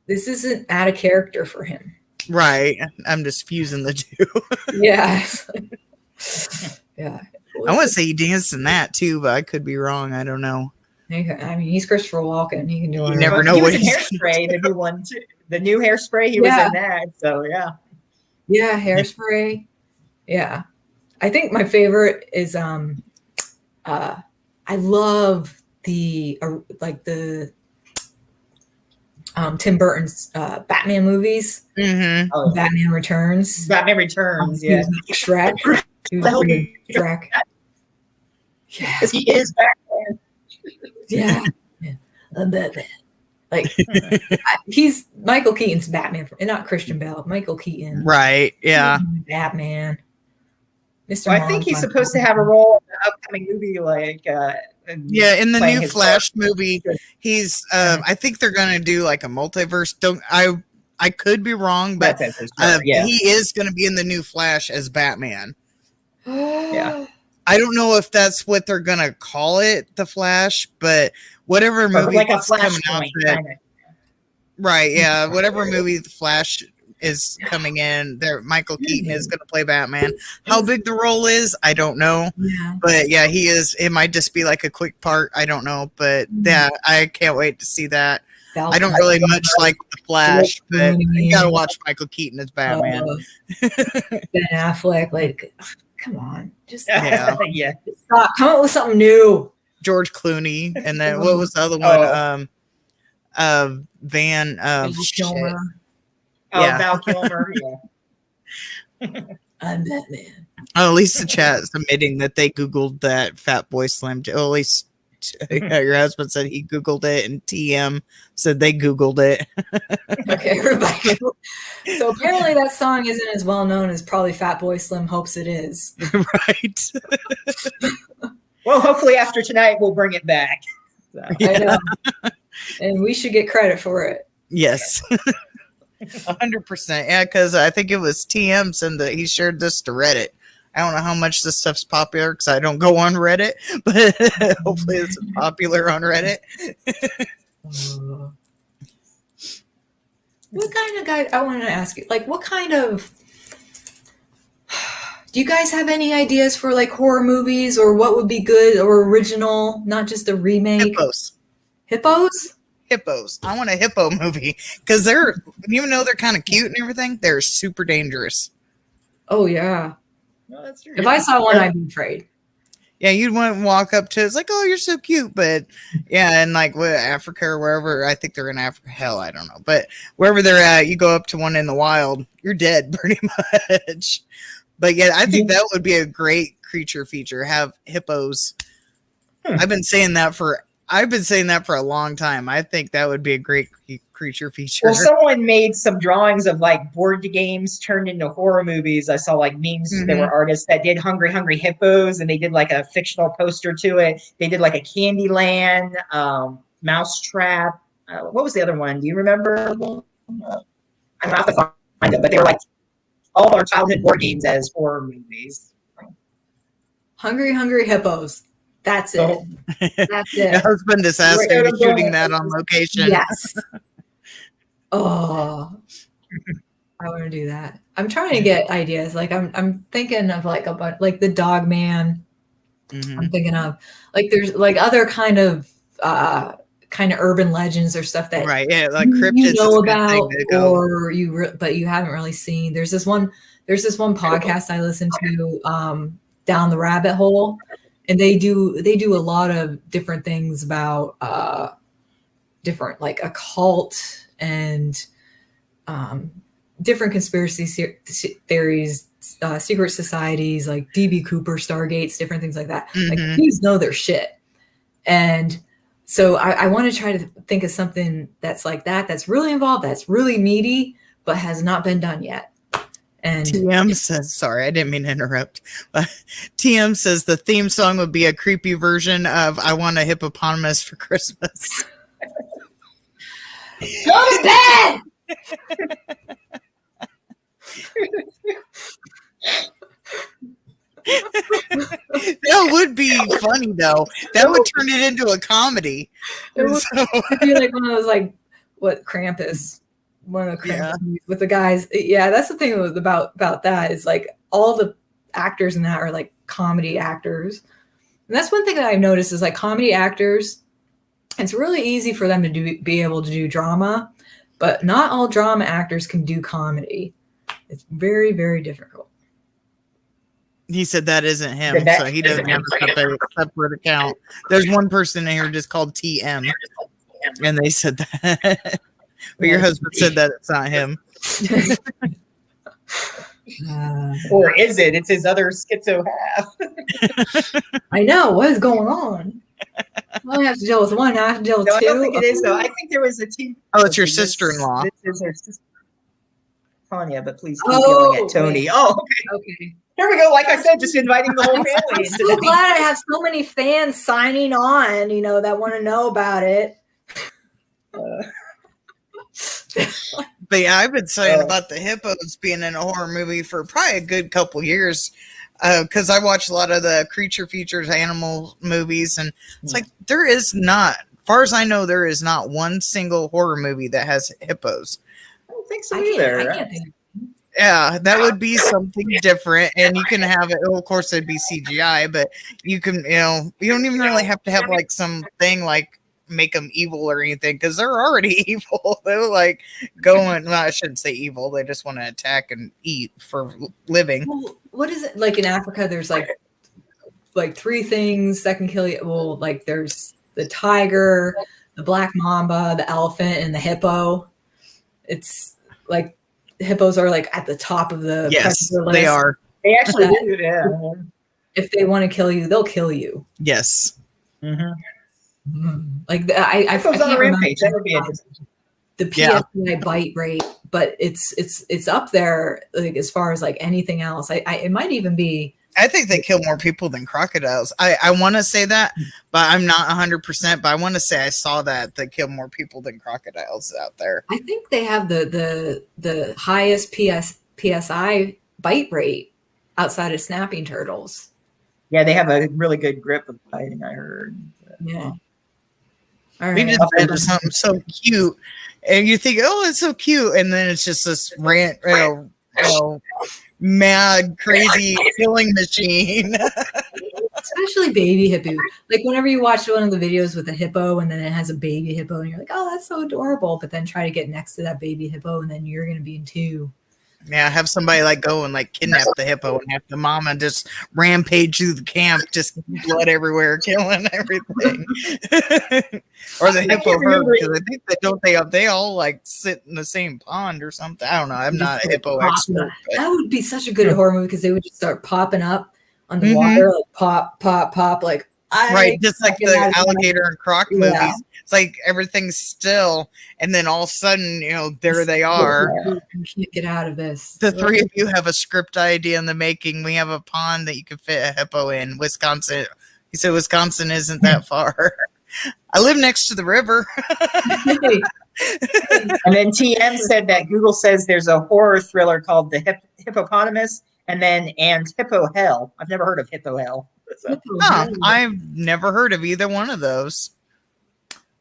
this isn't out of character for him. Right. I'm just fusing the two. Yeah. Yeah. I want to say he danced in that too, but I could be wrong. I don't know. I mean, he's Christopher Walken. He can do it. You never know He was what in he's Hairspray, the new one too. The new Hairspray, he was in that. So yeah. Yeah, Hairspray. Yeah. I think my favorite is I love the Tim Burton's Batman movies. Mm-hmm. Oh, Batman Returns. Batman Returns, yeah. Shrek. He was Shrek. Yeah. Because he is Batman. Yeah. I'm Batman. Like he's Michael Keaton's Batman, and not Christian Bale. Michael Keaton. Right. Yeah. Batman. Mr. Well, I think he's supposed to have a role in the upcoming movie, like in the new Flash movie, he's. I think they're gonna do like a multiverse. I could be wrong, but he is gonna be in the new Flash as Batman. Yeah. I don't know if that's what they're gonna call it, the Flash, but whatever movie like a coming out, right? Yeah, Mm-hmm. whatever movie the Flash is coming in, there Michael Keaton is gonna play Batman. How big the role is, I don't know. Yeah. But yeah, he is. It might just be like a quick part. I don't know, but yeah, I can't wait to see that. I don't really much like the Flash, but you gotta watch Michael Keaton as Batman. Ben Affleck, like. Come on, just yeah. Stop. Come up with something new. George Clooney, and then what was the other one? Van Kilmer. Val Kilmer. Yeah. I'm Batman. Oh, at least the chat is admitting that they Googled that Fat Boy Slim. At least your husband said he Googled it, and TM said they Googled it. Okay, everybody. So apparently that song isn't as well known as probably Fat Boy Slim hopes it is. Right. Well, hopefully after tonight we'll bring it back. So. I know. And we should get credit for it. Yes. 100%. Yeah, because I think it was TM saying that he shared this to Reddit. I don't know how much this stuff's popular because I don't go on Reddit, but hopefully it's popular on Reddit. What kind of guy? I wanted to ask you, like, what kind of? Do you guys have any ideas for like horror movies, or what would be good or original, not just a remake? Hippos. I want a hippo movie because they're, even though they're kind of cute and everything, they're super dangerous. Oh yeah. No, that's true. If I saw one, I'd be afraid. Yeah, you'd want to walk up to it's like, oh, you're so cute, but yeah, and like Africa or wherever, I think they're in Africa. Hell, I don't know, but wherever they're at, you go up to one in the wild, you're dead pretty much. But yeah, I think that would be a great creature feature. Have hippos. I've been saying that for a long time. I think that would be a great creature feature. Well, someone made some drawings of like board games turned into horror movies. I saw like memes. There were artists that did Hungry Hungry Hippos, and they did like a fictional poster to it. They did like a Candyland, Mousetrap. What was the other one? Do you remember? I'm not to find it, but they were like all our childhood board games as horror movies. Hungry Hungry Hippos. That's it. That's it. Your husband is asking to shooting that on location. Yes. Oh, I want to do that. I'm trying to get ideas. Like I'm thinking of like about like the Dog Man. I'm thinking of like there's like other kind of urban legends or stuff that right, yeah, like cryptids you know about or but you haven't really seen. There's this one podcast I listen to, Down the Rabbit Hole, and they do a lot of different things about different like occult and different conspiracy theories, secret societies like D.B. Cooper, Stargates, different things like that. Like these know their shit. And so I want to try to think of something that's like that, that's really involved, that's really meaty, but has not been done yet. And TM says, sorry, I didn't mean to interrupt. But TM says the theme song would be a creepy version of I Want a Hippopotamus for Christmas. Go to bed! That would be funny though. That would turn it into a comedy. It would be like one of those like Krampus. One of the Krampus movies with the guys. Yeah, that's the thing about that is like all the actors in that are like comedy actors. And that's one thing that I've noticed is like comedy actors, it's really easy for them to be able to do drama, but not all drama actors can do comedy. It's very, very difficult. He said that isn't him, so he doesn't have a separate account. There's one person in here just called TM, and they said that. But your husband said that it's not him. Or is it? It's his other schizo half. I know. What is going on? I only have to deal with one. Now I have to deal with two. I don't think it is, though. I think there was a team. Oh, it's your sister-in-law. This is her sister, Tanya, but please keep yelling at Tony. Wait. Oh, Okay. Here we go. Like I said, just inviting the whole family. I'm so glad I have so many fans signing on, that want to know about it. But yeah, I've been saying about the hippos being in a horror movie for probably a good couple years, because I watch a lot of the creature features, animal movies, and it's like there is not, as far as I know, there is not one single horror movie that has hippos. I don't think so either. I can't think. Yeah, that would be something different, and you can have it. Well, of course, it'd be CGI, but you can, you don't even really have to have like something like make them evil or anything because they're already evil. They're like going. Well, I shouldn't say evil. They just want to attack and eat for living. Well, what is it like in Africa? There's like three things that can kill you. Well, like there's the tiger, the black mamba, the elephant, and the hippo. It's like hippos are like at the top of the predator list. They are. They actually do. Yeah. If they want to kill you, they'll kill you. Yes. Like I Goes on a rampage. That would be interesting. The PSI bite rate, but it's up there like as far as like anything else. It might even be. I think they kill more people than crocodiles. I want to say that, but I'm not 100%. But I want to say I saw that they kill more people than crocodiles out there. I think they have the highest PSI bite rate outside of snapping turtles. Yeah, they have a really good grip of biting, I heard. Yeah. All right. We just did something so cute, and you think, "Oh, it's so cute," and then it's just this rant, mad, crazy killing machine. Especially baby hippo. Like whenever you watch one of the videos with a hippo, and then it has a baby hippo, and you're like, "Oh, that's so adorable," but then try to get next to that baby hippo, and then you're gonna be in two. Yeah, have somebody like go and like kidnap the hippo and have the mama just rampage through the camp, just blood everywhere, killing everything. Or the hippo herd, because I think they all like sit in the same pond or something. I don't know. I'm not a hippo expert. That would be such a good horror movie because they would just start popping up on the water, like pop, pop, pop, like right, just like the alligator and croc movies. It's like everything's still, and then all of a sudden, there they are. You can't get out of this. The three of you have a script idea in the making. We have a pond that you could fit a hippo in. Wisconsin. He said Wisconsin isn't that far. I live next to the river. And then TM said that Google says there's a horror thriller called The Hippopotamus and Hippo Hell. I've never heard of Hippo Hell. So. I've never heard of either one of those.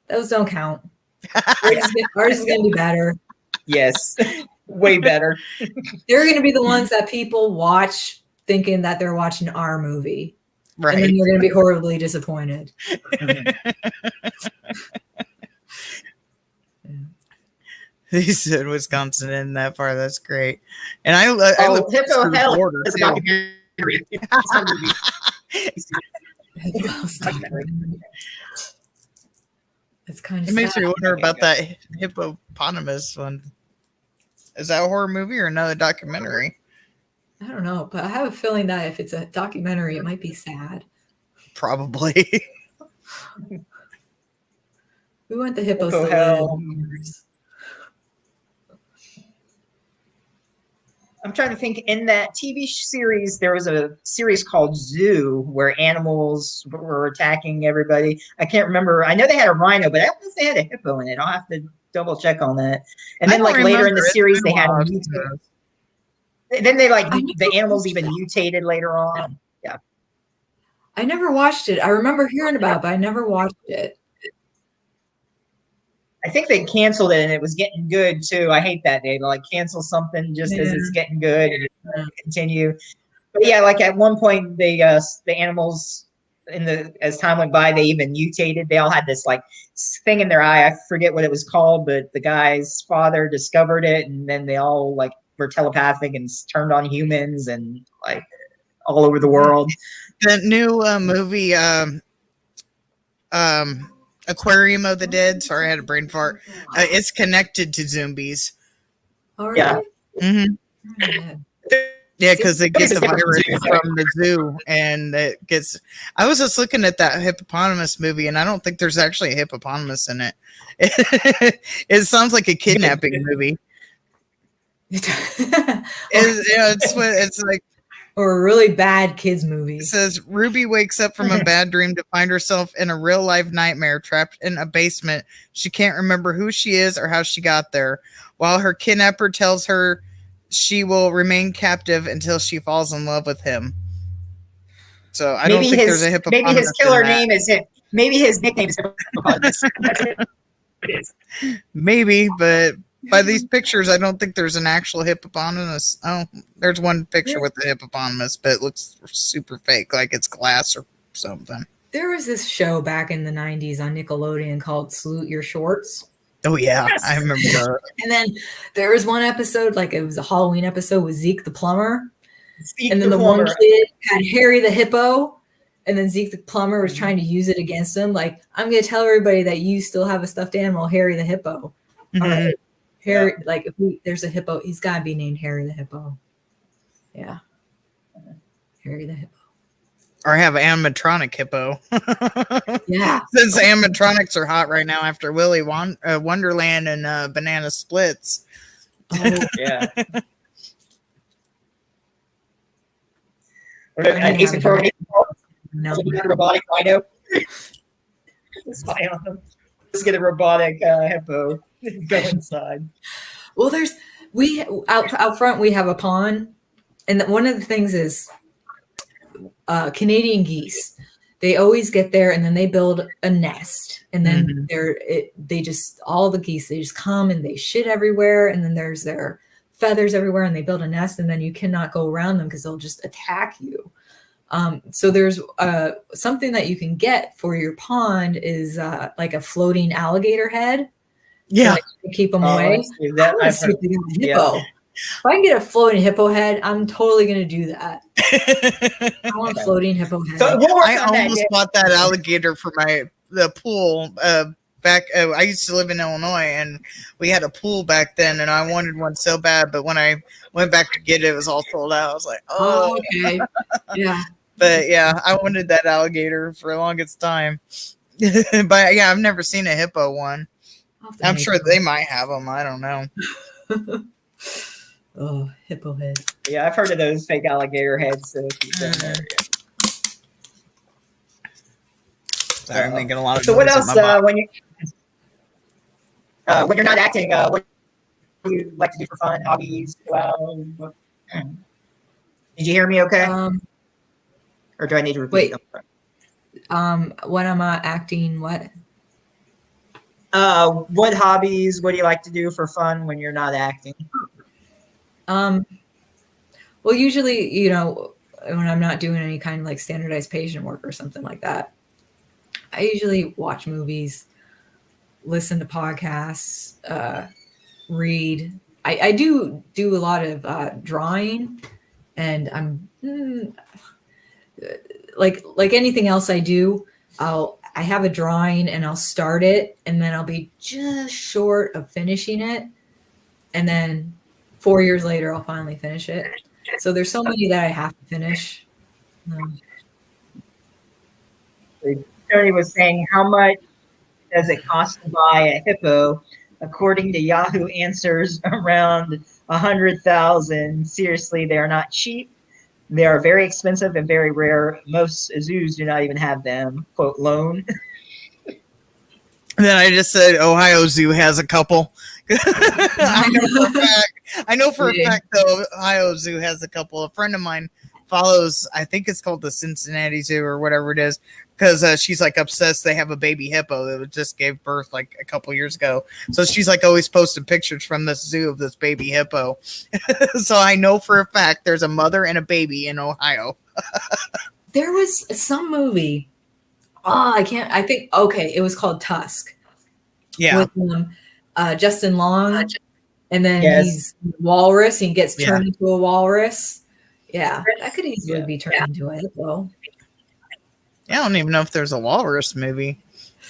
Those don't count. Ours is going to be better. Yes, way better. They're going to be the ones that people watch thinking that they're watching our movie. Right. And then you're going to be horribly disappointed. He said Wisconsin isn't that far. That's great. And I live Hippo Hell. It's kind It of makes sad. me wonder about that hippopotamus one. Is that a horror movie or another documentary? I don't know, but I have a feeling that if it's a documentary, it might be sad. Probably. We want the hippos Hippo to live. hell. I'm trying to think. In that TV series, there was a series called Zoo where animals were attacking everybody. I can't remember. I know they had a rhino, but I don't know if they had a hippo in it. I'll have to double check on that. And then, I don't like later in remember. the It's series, been they a had while a since mutate. Then they like I the never animals watched even that. mutated later on. Yeah, I never watched it. I remember hearing about it, but I never watched it. I think they canceled it, and it was getting good too. I hate that they like cancel something just as it's getting good and it's going to continue. But yeah, like at one point, the animals as time went by, they even mutated. They all had this like thing in their eye. I forget what it was called, but the guy's father discovered it, and then they all like were telepathic and turned on humans and like all over the world. The new movie, Aquarium of the Dead. Sorry, I had a brain fart. It's connected to zombies. Oh, really? Yeah. Mm-hmm. Yeah, because it gets the virus from the zoo, and it gets. I was just looking at that hippopotamus movie, and I don't think there's actually a hippopotamus in it. It sounds like a kidnapping movie. It's like. Or a really bad kids movie. It says Ruby wakes up from a bad dream to find herself in a real life nightmare, trapped in a basement. She can't remember who she is or how she got there, while her kidnapper tells her she will remain captive until she falls in love with him. So I don't think there's a hippopotamus. Maybe his killer name is him. Maybe his nickname is hippopotamus. That's it. It is. Maybe, but by these pictures, I don't think there's an actual hippopotamus. Oh, there's one picture with the hippopotamus, but it looks super fake, like it's glass or something. There was this show back in the 90s on Nickelodeon called Salute Your Shorts. Oh, yeah, I remember that. And then there was one episode, like it was a Halloween episode with Zeke the plumber. And then the one kid had Harry the hippo. And then Zeke the plumber was trying to use it against him. Like, I'm going to tell everybody that you still have a stuffed animal, Harry the hippo. Mm-hmm. All right. Harry, like if there's a hippo, he's got to be named Harry the hippo. Yeah. Harry the hippo. Or have animatronic hippo. Yeah. Since animatronics are hot right now after Willy Wonderland and Banana Splits. Oh, yeah. An Ace Attorney. Robotic rhino. Spy on them. Let's get a robotic hippo. Go inside. Well, we out front we have a pond, and one of the things is Canadian geese. They always get there, and then they build a nest, and then they just all the geese they just come and they shit everywhere, and then there's their feathers everywhere, and they build a nest, and then you cannot go around them because they'll just attack you. So there's something that you can get for your pond is like a floating alligator head. Yeah, to keep them away. Hippo. If I can get a floating hippo head, I'm totally going to do that. I want a floating hippo head. So I almost bought that alligator for the pool back. I used to live in Illinois, and we had a pool back then, and I wanted one so bad. But when I went back to get it, it was all sold out. I was like, oh, okay, yeah. But yeah, I wanted that alligator for the longest time. But yeah, I've never seen a hippo one. I'm sure they might have them. I don't know. Oh, hippo head. Yeah, I've heard of those fake alligator heads. So Sorry, I'm making a lot of. So what else when you're not acting? What do you like to do for fun? Hobbies? Well, did you hear me? Okay. Or do I need to repeat? When I'm acting, what? What hobbies? What do you like to do for fun when you're not acting? Well, usually, when I'm not doing any kind of like standardized patient work or something like that, I usually watch movies, listen to podcasts, read. I do a lot of drawing, and I'm like anything else I do, I'll I have a drawing and I'll start it and then I'll be just short of finishing it. And then 4 years later, I'll finally finish it. So there's so many that I have to finish. Tony was saying, how much does it cost to buy a hippo? According to Yahoo Answers, around 100,000. Seriously, they are not cheap. They are very expensive and very rare. Most zoos do not even have them. Quote, loan. And then I just said Ohio Zoo has a couple. I know for a fact though Ohio Zoo has a couple. A friend of mine follows, I think it's called the Cincinnati Zoo or whatever it is, because she's like obsessed. They have a baby hippo that just gave birth like a couple years ago. So she's like always posting pictures from this zoo of this baby hippo. So I know for a fact there's a mother and a baby in Ohio. There was some movie. It was called Tusk. Yeah. With Justin Long. And then he's a walrus and he gets turned into a walrus. Yeah. That could easily be turned into a hippo. I don't even know if there's a walrus movie.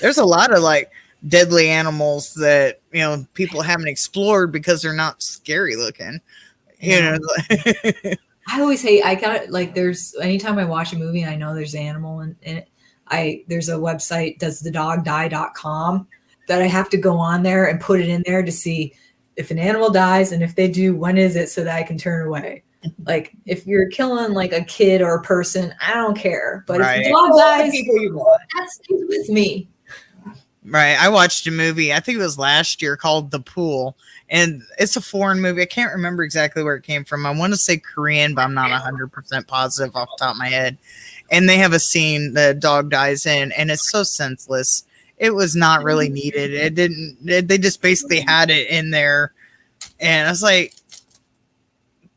There's a lot of like deadly animals that, you know, people haven't explored because they're not scary looking. You know, I always hate, there's anytime I watch a movie and I know there's an animal in it, there's a website, doesthedogdie.com, that I have to go on there and put it in there to see if an animal dies, and if they do, when is it, so that I can turn away. Like if you're killing like a kid or a person, I don't care. But if the dog dies, people you want. that's with me. Right. I watched a movie, I think it was last year, called The Pool. And it's a foreign movie. I can't remember exactly where it came from. I want to say Korean, but I'm not 100% positive off the top of my head. And they have a scene the dog dies in, and it's so senseless. It was not really needed. They just basically had it in there. And I was like,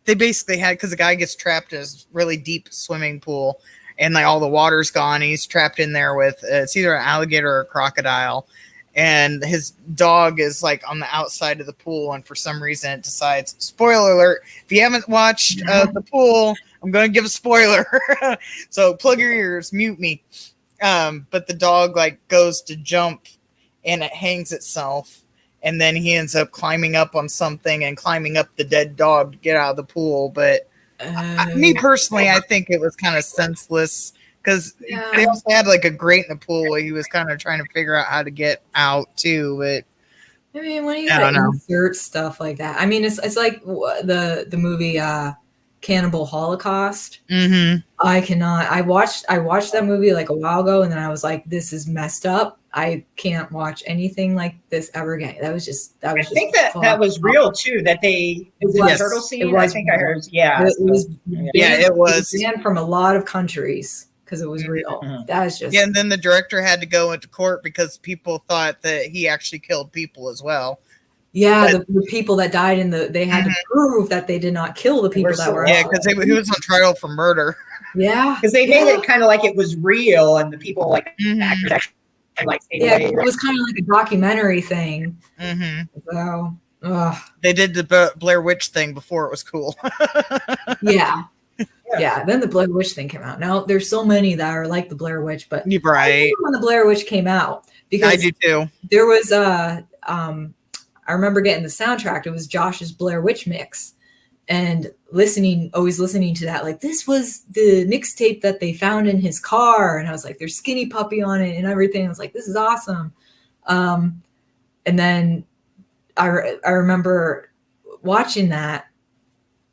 they basically had, because the guy gets trapped in this really deep swimming pool, and like all the water's gone. He's trapped in there with it's either an alligator or a crocodile, and his dog is like on the outside of the pool. And for some reason, it decides. Spoiler alert! If you haven't watched The Pool, I'm going to give a spoiler. So plug your ears, mute me. But the dog like goes to jump, and it hangs itself. And then he ends up climbing up on something and climbing up the dead dog to get out of the pool. But me personally, I think it was kind of senseless, because they also had like a grate in the pool where he was kind of trying to figure out how to get out too. But I mean, when you insert stuff like that, I mean, it's like the movie Cannibal Holocaust. Mm-hmm. I watched that movie like a while ago, and then I was like, this is messed up. I can't watch anything like this ever again. I think that was real too, that it was a turtle scene. I think I heard. It was banned from a lot of countries because it was real. Mm-hmm. That was just and then the director had to go into court because people thought that he actually killed people as well. Yeah, the people that died they had to prove that they did not kill the people that were. Yeah, because he was on trial for murder. Yeah, because they made it kind of like it was real, and the people actors actually it was kind of like a documentary thing. Mm-hmm. So they did the Blair Witch thing before it was cool. Yeah. Then the Blair Witch thing came out. Now there's so many that are like the Blair Witch, but right when the Blair Witch came out, because I do too. There was I remember getting the soundtrack. It was Josh's Blair Witch mix, and always listening to that. Like, this was the mixtape that they found in his car, and I was like, there's Skinny Puppy on it and everything. I was like, this is awesome. And then I remember watching that,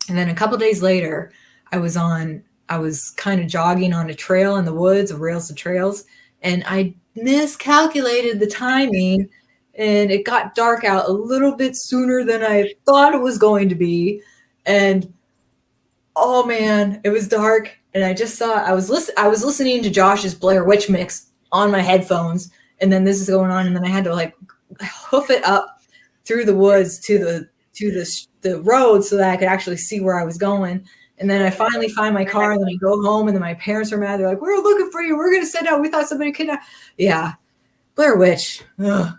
and then a couple days later, I was kind of jogging on a trail in the woods, of Rails to Trails, and I miscalculated the timing. And it got dark out a little bit sooner than I thought it was going to be. And oh man, it was dark. And I just saw, I was listening to Josh's Blair Witch mix on my headphones. And then this is going on. And then I had to like hoof it up through the woods to the road so that I could actually see where I was going. And then I finally find my car, and then I go home, and then my parents are mad. They're like, we're looking for you. We're going to send out. We thought somebody kidnapped. Yeah. Blair Witch. Ugh.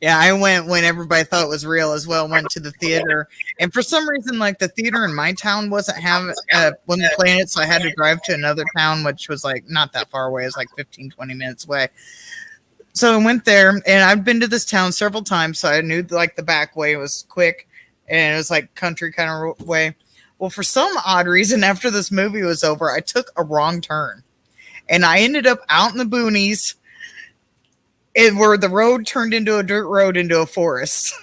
Yeah, I went when everybody thought it was real as well. Went to the theater, and for some reason, like the theater in my town wasn't playing it, so I had to drive to another town, which was like not that far away. It was like 15, 20 minutes away. So I went there, and I've been to this town several times, so I knew like the back way was quick, and it was like country kind of way. Well, for some odd reason, after this movie was over, I took a wrong turn, and I ended up out in the boonies. Where the road turned into a dirt road into a forest.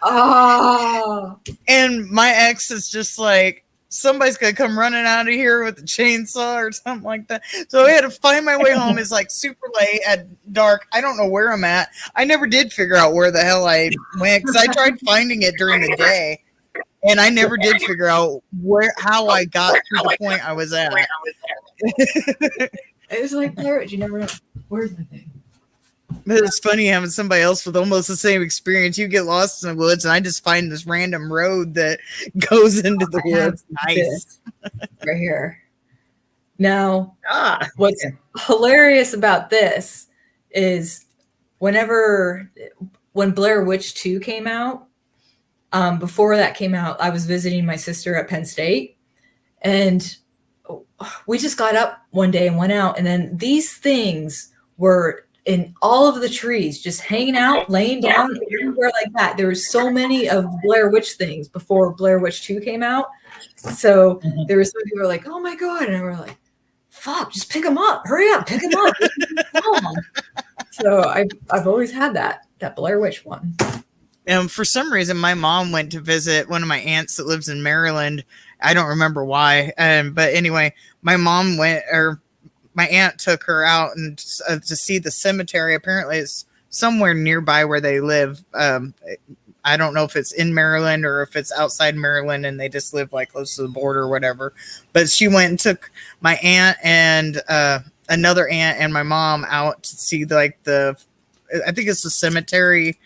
Oh. And my ex is just like, somebody's going to come running out of here with a chainsaw or something like that. So I had to find my way home. It's like super late at dark. I don't know where I'm at. I never did figure out where the hell I went because I tried finding it during the day. And I never did figure out how I got to the point I was at. It was like pirates. You never know. Where's the thing? But it's funny having somebody else with almost the same experience. You get lost in the woods, and I just find this random road that goes into the woods. Nice. Right here. Now, what's hilarious about this is when Blair Witch 2 came out, before that came out, I was visiting my sister at Penn State, and we just got up one day and went out, and then these things were in all of the trees, just hanging out, laying down everywhere like that. There were so many of Blair Witch things before Blair Witch 2 came out. So there were some people who were like, oh my God. And we were like, fuck, just pick them up. Hurry up, pick them up. So I've always had that Blair Witch one. And for some reason, my mom went to visit one of my aunts that lives in Maryland. I don't remember why. But anyway, my aunt took her out and to see the cemetery. Apparently it's somewhere nearby where they live. I don't know if it's in Maryland or if it's outside Maryland and they just live like close to the border or whatever. But she went and took my aunt and another aunt and my mom out to see I think it's the cemetery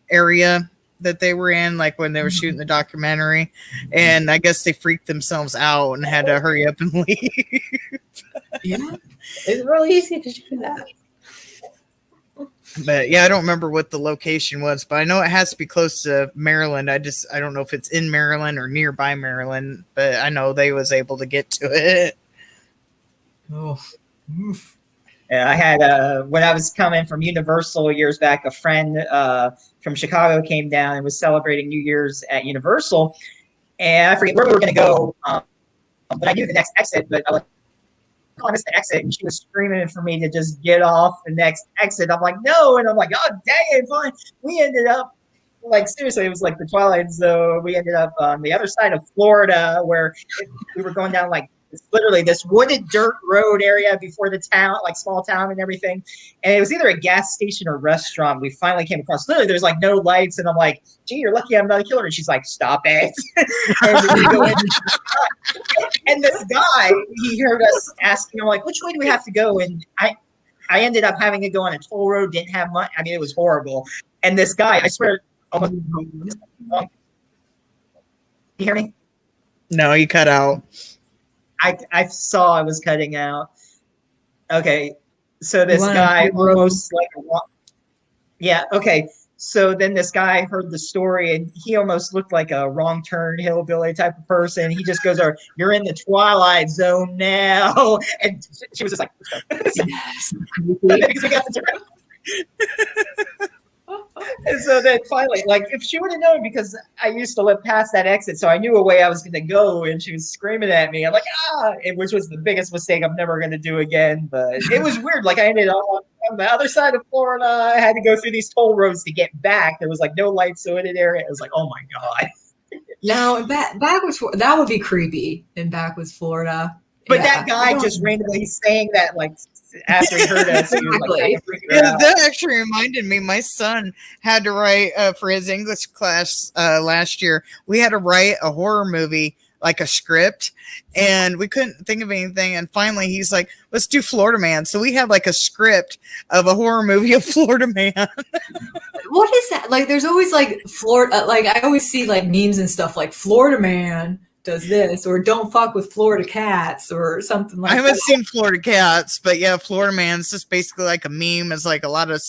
area that they were in, like when they were shooting the documentary. And I guess they freaked themselves out and had to hurry up and leave. Yeah, it's really easy to do that. But yeah, I don't remember what the location was, but I know it has to be close to Maryland. I don't know if it's in Maryland or nearby Maryland, but I know they was able to get to it. Oh, yeah, I had when I was coming from Universal years back, a friend from Chicago came down and was celebrating New Year's at Universal, and I forget where we were going to go, but I knew the next exit, but I missed the exit, and she was screaming for me to just get off the next exit. I'm like, no, and I'm like, oh dang it, fine. We ended up, like, seriously, it was like the Twilight Zone. We ended up on the other side of Florida, where we were going down like literally this wooded dirt road area before the town, like small town and everything. And it was either a gas station or restaurant. We finally came across, literally there's like no lights. And I'm like, gee, you're lucky I'm not a killer. And she's like, stop it. And we go in, and this guy, he heard us asking, I'm like, which way do we have to go? And I ended up having to go on a toll road, didn't have much. I mean, it was horrible. And this guy, I swear, almost, you hear me? No, you cut out. I saw I was cutting out. Okay, so this guy almost like yeah. Okay, so then this guy heard the story and he almost looked like a wrong turn hillbilly type of person. He just goes, "You're in the Twilight Zone now," and she was just like, "Yes." Because we got the And so then finally, like, if she would have known, because I used to live past that exit, so I knew a way I was going to go, and she was screaming at me. I'm like, which was the biggest mistake I'm never going to do again. But it was weird. Like, I ended up on the other side of Florida. I had to go through these toll roads to get back. There was like no lights, so in an area, it was like, oh my God. Now, that would be creepy in Backwoods, Florida. But that guy just randomly saying that, like, after he heard us, he was like, that actually reminded me. My son had to write for his English class last year. We had to write a horror movie, like a script, and we couldn't think of anything. And finally, he's like, "Let's do Florida Man." So we had like a script of a horror movie of Florida Man. What is that? Like, there's always like Florida. Like, I always see like memes and stuff like Florida Man does this, or don't fuck with Florida cats, or something like that. I haven't seen Florida Cats, but yeah, Florida Man's just basically like a meme. It's like a lot of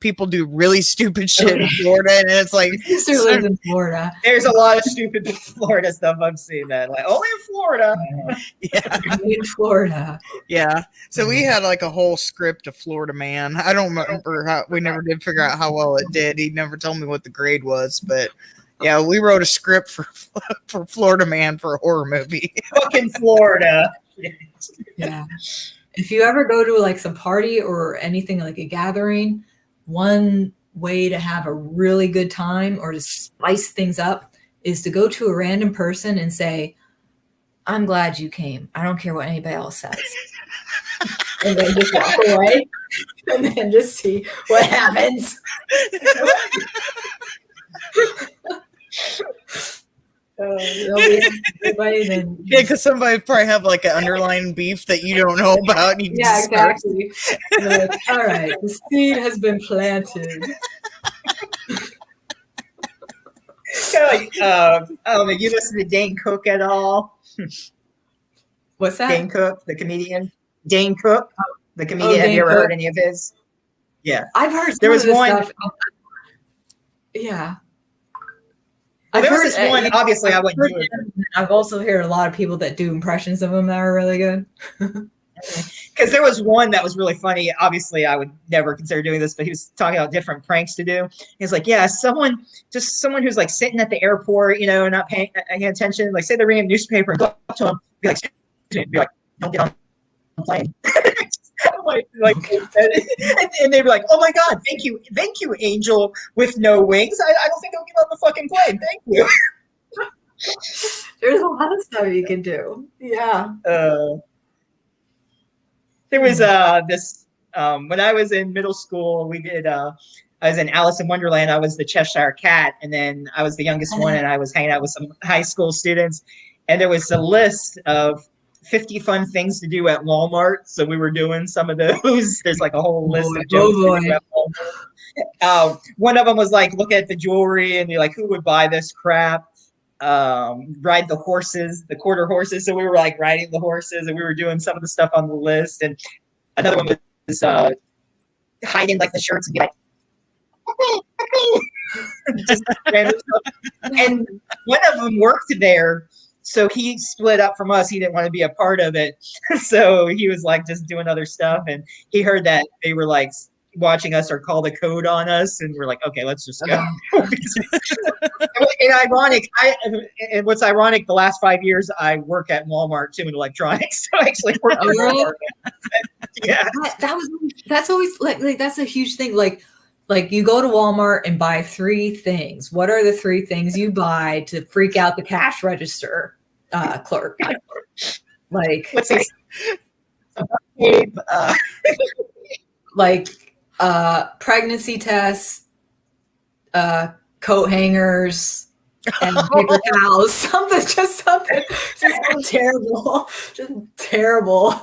people do really stupid shit in Florida, and it's like Sister lives in Florida. There's a lot of stupid Florida stuff I've seen that like only in Florida. yeah, Only in Florida. yeah. So we had like a whole script of Florida Man. I don't remember how we never did figure out how well it did. He never told me what the grade was, but yeah, we wrote a script for Florida Man for a horror movie. Fucking Florida. Yeah. If you ever go to like some party or anything like a gathering, one way to have a really good time or to spice things up is to go to a random person and say, I'm glad you came. I don't care what anybody else says. And then just walk away and then just see what happens. Everybody then. Yeah, because somebody probably have like an underlying beef that you don't know about. And you can Yeah, just start. exactly. Like, all right, the seed has been planted. You listen to Dane Cook at all? What's that? Dane Cook, the comedian. Dane Cook, the comedian. Have Dane you ever Cook. heard any of his? Yeah. I've heard There was some of this one. stuff. Yeah. There was this one. Obviously, I wouldn't do it. I've also heard a lot of people that do impressions of him that are really good. Because there was one that was really funny. Obviously, I would never consider doing this, but he was talking about different pranks to do. He's like, yeah, someone who's like sitting at the airport, not paying attention. Like, say they're reading a newspaper and go up to him, be like, don't get on the plane. And they'd be like, oh my God, thank you, angel with no wings. I don't think I'll get on the fucking plane. Thank you. There's a lot of stuff you can do. Yeah. There was this when I was in middle school, we did I was in Alice in Wonderland. I was the Cheshire Cat, and then I was the youngest one, and I was hanging out with some high school students, and there was a list of 50 fun things to do at Walmart. So we were doing some of those. There's like a whole list of jokes to do at Walmart. One of them was like, look at the jewelry and be like, who would buy this crap? Ride the horses, the quarter horses. So we were like riding the horses, and we were doing some of the stuff on the list. And another one was hiding like the shirts and be like, just random stuff. And one of them worked there. So he split up from us. He didn't want to be a part of it. So he was like just doing other stuff. And he heard that they were like watching us or call the code on us. And we're like, okay, let's just go. And what's ironic, the last 5 years I work at Walmart too in electronics. So I actually work at Walmart. Yeah. That's always like that's a huge thing. Like you go to Walmart and buy 3 things. What are the 3 things you buy to freak out the cash register clerk? Like, let's see. Like pregnancy tests, coat hangers, and paper towels. Something terrible. Just terrible.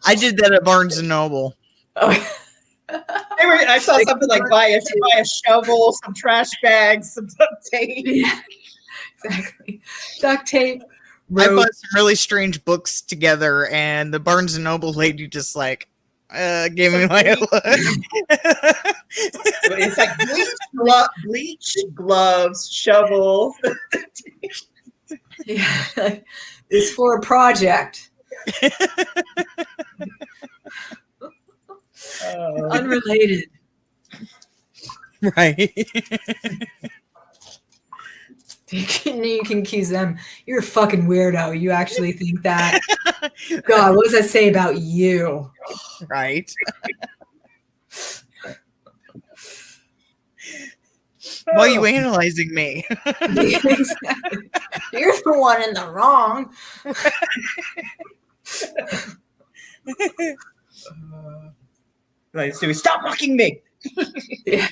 I did that at Barnes and Noble. Oh. I saw something like buy a shovel, some trash bags, some duct tape. Yeah, exactly. Duct tape. I put some really strange books together, and the Barnes and Noble lady just like gave me like a look. It's like bleach, gloves, shovel. Yeah, it's for a project. Unrelated. Right. You can accuse them. You're a fucking weirdo. You actually think that. God, what does that say about you? Right. Why are you analyzing me? Exactly. You're the one in the wrong. Like, so stop mocking me. Yeah.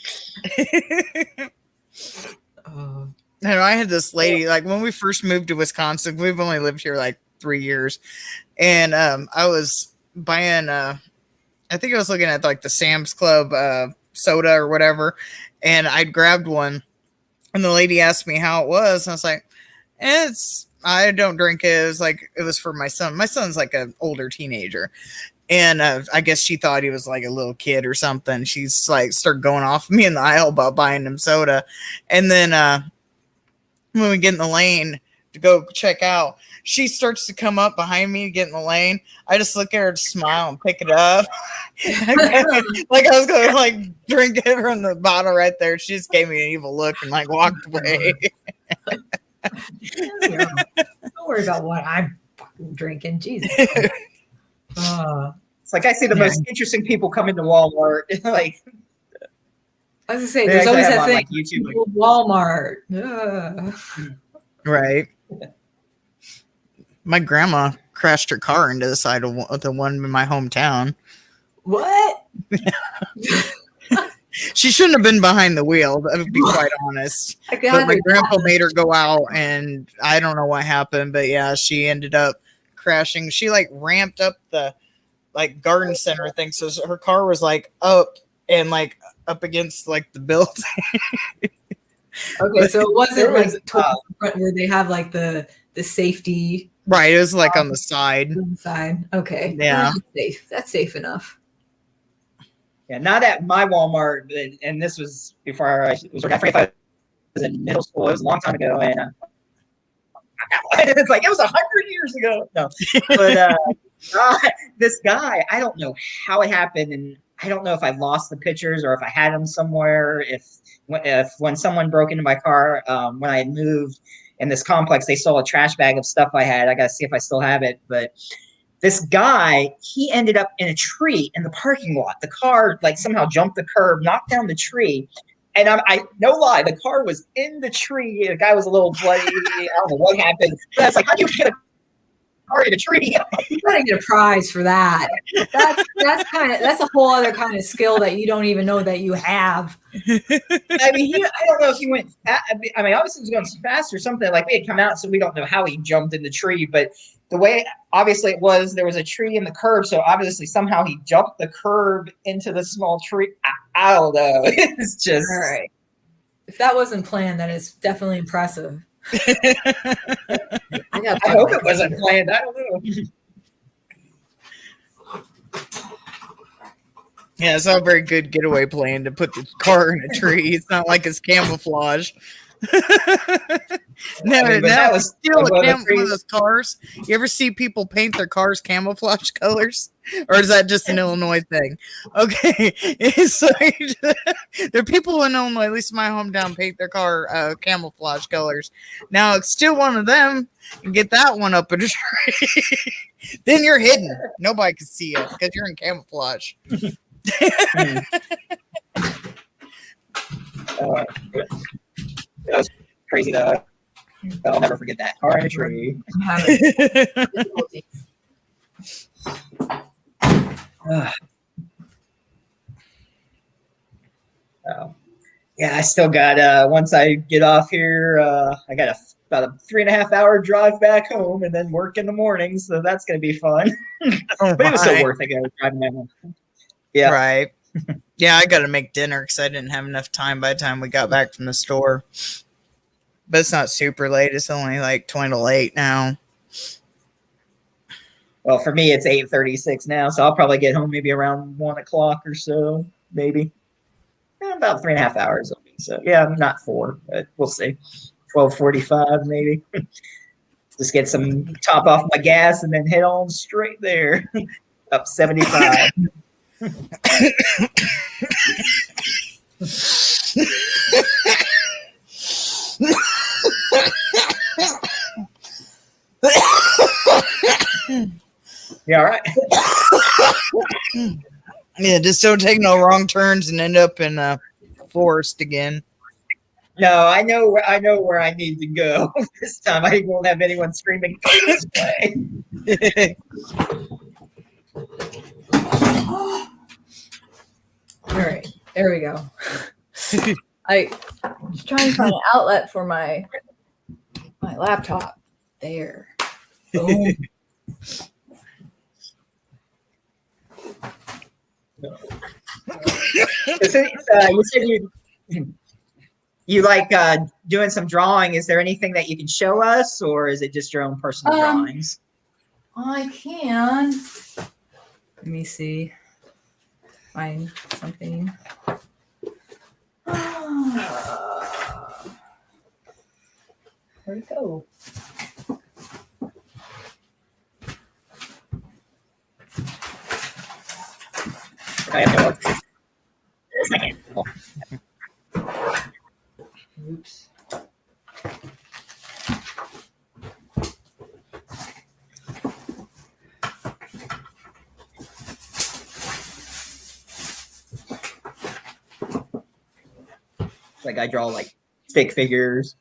And I had this lady, like when we first moved to Wisconsin, we've only lived here like 3 years. And I was buying, I think I was looking at like the Sam's Club soda or whatever. And I'd grabbed one. And the lady asked me how it was. And I was like, I don't drink it. It was for my son. My son's like an older teenager. And I guess she thought he was like a little kid or something. She's like started going off me in the aisle about buying him soda. And then when we get in the lane to go check out, she starts to come up behind me to get in the lane. I just look at her to smile and pick it up. Like I was going to like drink it from the bottle right there. She just gave me an evil look and like walked away. Don't worry about what I'm fucking drinking. Jesus. It's like I see the most interesting people come into Walmart. Like I was gonna say, there's always that thing. Like YouTube, Walmart. Right. My grandma crashed her car into the side of the one in my hometown. What? She shouldn't have been behind the wheel, to be quite honest. But my grandpa made her go out, and I don't know what happened, but yeah, she ended up crashing. She like ramped up the like garden center thing, so her car was like up and like up against like the building. Okay, so it wasn't like towards the front where they have like the safety. Right, it was like on the side. Okay. Yeah. That's safe enough. Yeah, not at my Walmart, and this was before I was working. I was in middle school. It was a long time ago, and it's like it was 100 years ago. No, but this guy, I don't know how it happened, and I don't know if I lost the pictures or if I had them somewhere. If when someone broke into my car when I had moved in this complex, they stole a trash bag of stuff I had. I got to see if I still have it. But this guy, he ended up in a tree in the parking lot. The car like somehow jumped the curb, knocked down the tree. And I no lie, the car was in the tree. The guy was a little bloody. I don't know what happened. But it's like, how do you get a car in a tree? You gotta get a prize for that. That's a whole other kind of skill that you don't even know that you have. I mean, I don't know if he went. I mean, obviously he was going fast or something. Like we had come out, so we don't know how he jumped in the tree. But the way, obviously, there was a tree in the curb, so obviously somehow he jumped the curb into the small tree. I don't know. It's just all right. If that wasn't planned, that is definitely impressive. I hope it wasn't planned. I don't know. Yeah, it's not a very good getaway plan to put the car in a tree. It's not like it's camouflage. That was still one of those cars. You ever see people paint their cars camouflage colors? Or is that just an Illinois thing? Okay. So there are people in Illinois, at least in my hometown, paint their car camouflage colors. Now it's still one of them and get that one up in a tree. Then you're hidden. Nobody can see you because you're in camouflage. That was crazy though. I'll never forget that. Car in a tree. Yeah, I still got once I get off here, I got about a 3.5 hour drive back home and then work in the morning, so that's gonna be fun. But it was so worth it driving back home. Yeah. Right. Yeah, I got to make dinner because I didn't have enough time by the time we got back from the store. But it's not super late. It's only like 20 to 8 now. Well, for me, it's 8:36 now, so I'll probably get home maybe around 1 o'clock or so, maybe. About 3.5 hours. So, yeah, not 4, but we'll see. 12:45 maybe. Just get some top off my gas and then head on straight there. Up 75. Yeah, all right. Yeah, just don't take no wrong turns and end up in a forest again. No, I know where I need to go. This time I won't have anyone screaming this way. All right, there we go. I was trying to find an outlet for my laptop. There. Boom. You said you like doing some drawing. Is there anything that you can show us, or is it just your own personal drawings? I can. Let me see. Find something. Where'd it go? I have to look. A second. Oh. Oops. Like I draw like stick figures.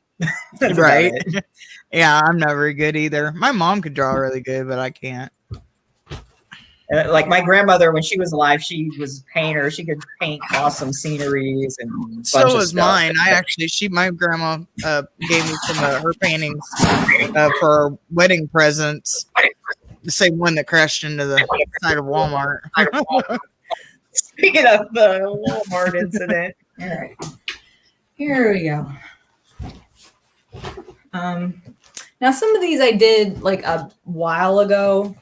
That's Right. about it. Yeah, I'm not very good either. My mom could draw really good, but I can't. Like my grandmother, when she was alive, she was a painter. She could paint awesome sceneries and a bunch So of was stuff. mine. My grandma gave me some of her paintings for wedding presents. The same one that crashed into the side of Walmart. Speaking of the Walmart incident. All right. Here we go. Now some of these I did like a while ago,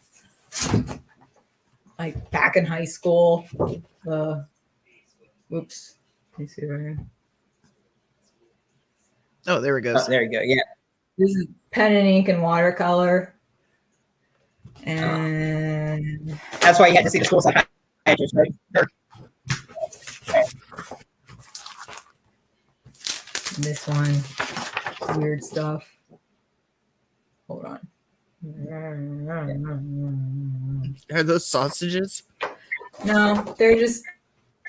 like back in high school. Oops. Let me see right here. Oh, there we go. Oh, there you go. Yeah. This is pen and ink and watercolor. And That's why you had to see the school psychiatrist, right? this one, weird stuff. Hold on. Are those sausages? No, they're just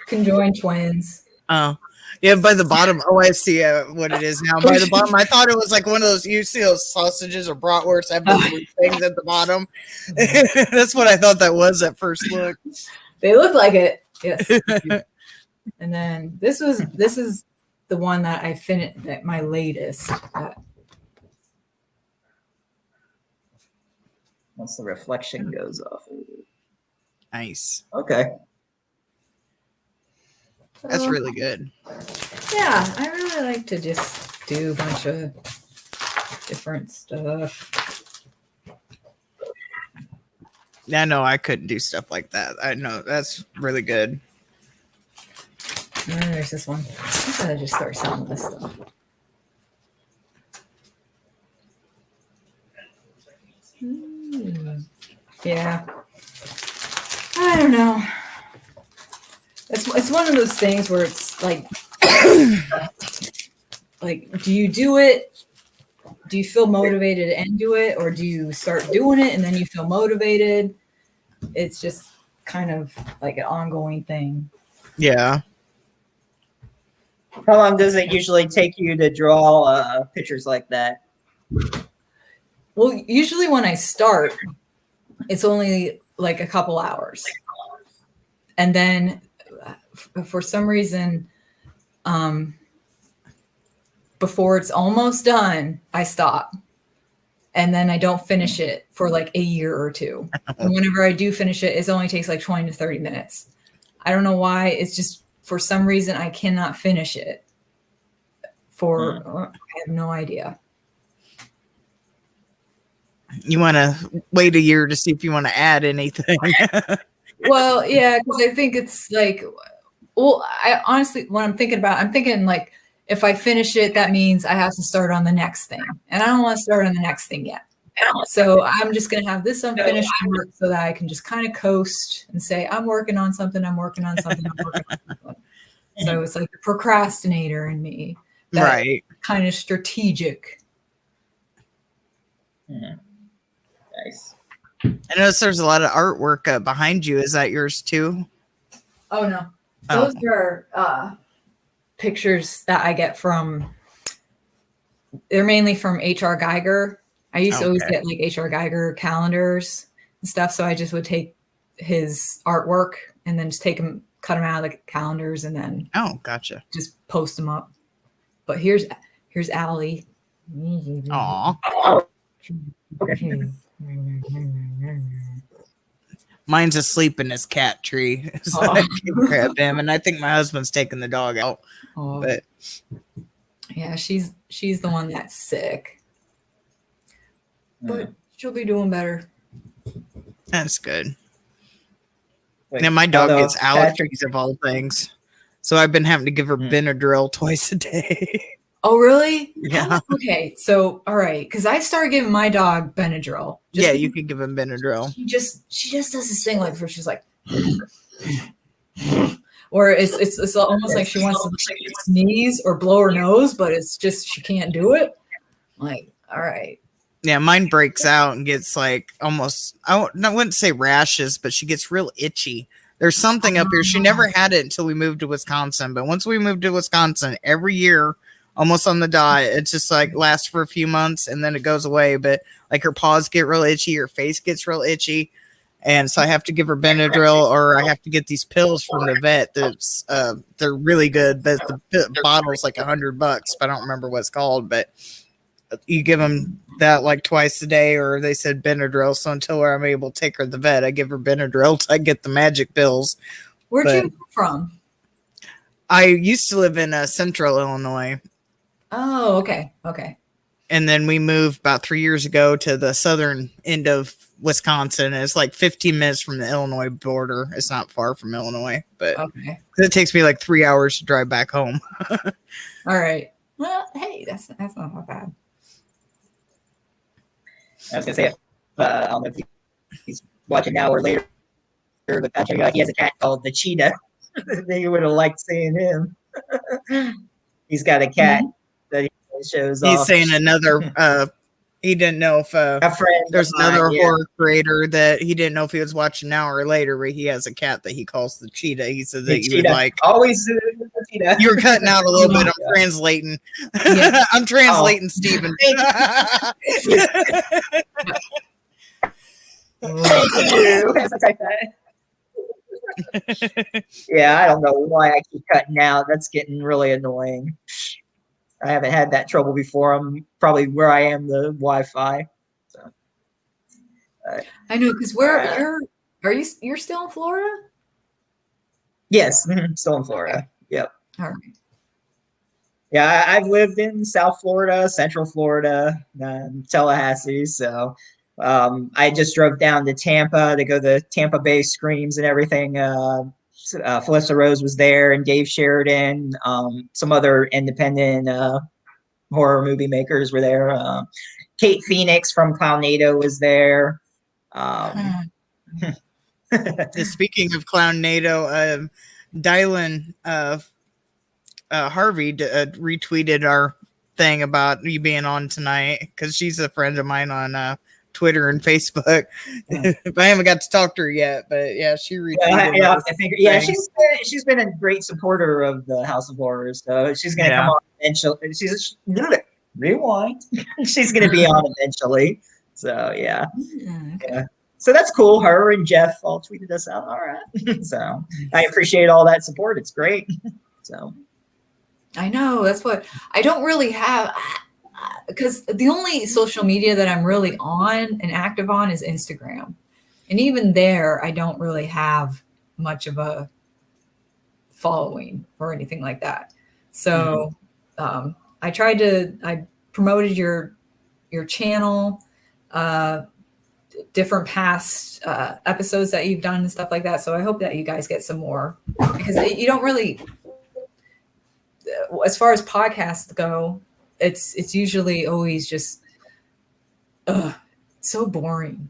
conjoined twins. Oh, yeah. By the bottom, oh, I see what it is now. By the bottom, I thought it was like one of those. You see those sausages or bratwursts have those weird things at the bottom. That's what I thought that was at first look. They look like it. Yes. And then this is the one that I finished, that my latest. Once the reflection goes off. Nice. Okay. That's really good. Yeah, I really like to just do a bunch of different stuff. Yeah, no, I couldn't do stuff like that. I know that's really good. And then there's this one. I gotta just start selling this stuff. Yeah. I don't know. It's one of those things where it's like, do you do it? Do you feel motivated and do it, or do you start doing it and then you feel motivated? It's just kind of like an ongoing thing. Yeah. How long does it usually take you to draw pictures like that? Well, usually when I start, it's only like a couple hours. And then for some reason, before it's almost done, I stop. And then I don't finish it for like a year or two. And whenever I do finish it, it only takes like 20 to 30 minutes. I don't know why. It's just for some reason I cannot finish it. I have no idea. You want to wait a year to see if you want to add anything. Well, yeah, because I think it's like, well, I honestly, when I'm thinking like, if I finish it, that means I have to start on the next thing. And I don't want to start on the next thing yet. So I'm just going to have this unfinished work so that I can just kind of coast and say, I'm working on something. So it's like the procrastinator in me. Right. Kind of strategic. Yeah. Nice. I notice there's a lot of artwork behind you. Is that yours too? Oh, no. Those are pictures that I get they're mainly from H.R. Geiger. I used to always get like H.R. Geiger calendars and stuff. So I just would take his artwork and then just cut them out of the calendars and then gotcha. Just post them up. But here's Allie. Aw. Mine's asleep in his cat tree. So I can grab him, and I think my husband's taking the dog out. But yeah, she's the one that's sick. But she'll be doing better. That's good. Like, Now my dog although gets Patrick, allergies of all things, so I've been having to give her Mm. Benadryl twice a day. Oh, really? Yeah. Okay. So, all right. Because I started giving my dog Benadryl. Yeah, you can give him Benadryl. She just does this thing like where she's like, or it's almost like she wants to sneeze or blow her nose, but it's just she can't do it. Like, all right. Yeah, mine breaks out and gets like almost, I wouldn't say rashes, but she gets real itchy. There's something up here. She never had it until we moved to Wisconsin. But once we moved to Wisconsin, every year, almost on the dot, it just like lasts for a few months and then it goes away. But like her paws get real itchy, her face gets real itchy. And so I have to give her Benadryl, or I have to get these pills from the vet. That's they're really good. But the bottle's like $100, but I don't remember what it's called. But you give them that like twice a day, or they said Benadryl. So until I'm able to take her to the vet, I give her Benadryl till I get the magic pills. Where'd But you move from? I used to live in central Illinois, Oh, okay. Okay. and then we moved about 3 years ago to the southern end of Wisconsin. It's like 15 minutes from the Illinois border. It's not far from Illinois, but Okay. it takes me like 3 hours to drive back home. All right. Well, hey, that's not bad. I was gonna say, I don't know if he's watching now or later, but Patrick, he has a cat called the Cheetah. They would have liked seeing him. He's got a cat that he shows He's off. saying another. He didn't know if A friend there's of mine, another yeah. horror creator that he didn't know if he was watching now or later, where he has a cat that he calls the Cheetah. He said The that you would Cheetah. like. Always the Cheetah. You're cutting out a little bit. I'm Yeah. translating. Yeah. I'm translating, Stephen. Thank you. As I type that. Yeah, I don't know why I keep cutting out. That's getting really annoying. I haven't had that trouble before. I'm probably where I am the Wi-Fi. So. I know, because you're still in Florida? Yes, still in Florida. Yep. All right. Yeah, I've lived in South Florida, Central Florida, Tallahassee. So I just drove down to Tampa to go to the Tampa Bay Screams and everything. Felissa Rose was there, and Dave Sheridan. Some other independent horror movie makers were there. Kate Phoenix from Clownado was there. Speaking of Clownado, Dylan Harvey retweeted our thing about you being on tonight, because she's a friend of mine on Twitter and Facebook. But I haven't got to talk to her yet. But yeah, she retweeted. Yeah, she's been a great supporter of the House of Horrors. So she's going to come on eventually. Rewind. She's going to be on eventually. So yeah. Okay. Yeah. So that's cool. Her and Jeff all tweeted us out. All right. So I appreciate all that support. It's great. So I know, that's what I don't really have, because the only social media that I'm really on and active on is Instagram. And even there, I don't really have much of a following or anything like that. So I promoted your channel, different past episodes that you've done and stuff like that. So I hope that you guys get some more, because you don't really, as far as podcasts go, it's usually always just so boring.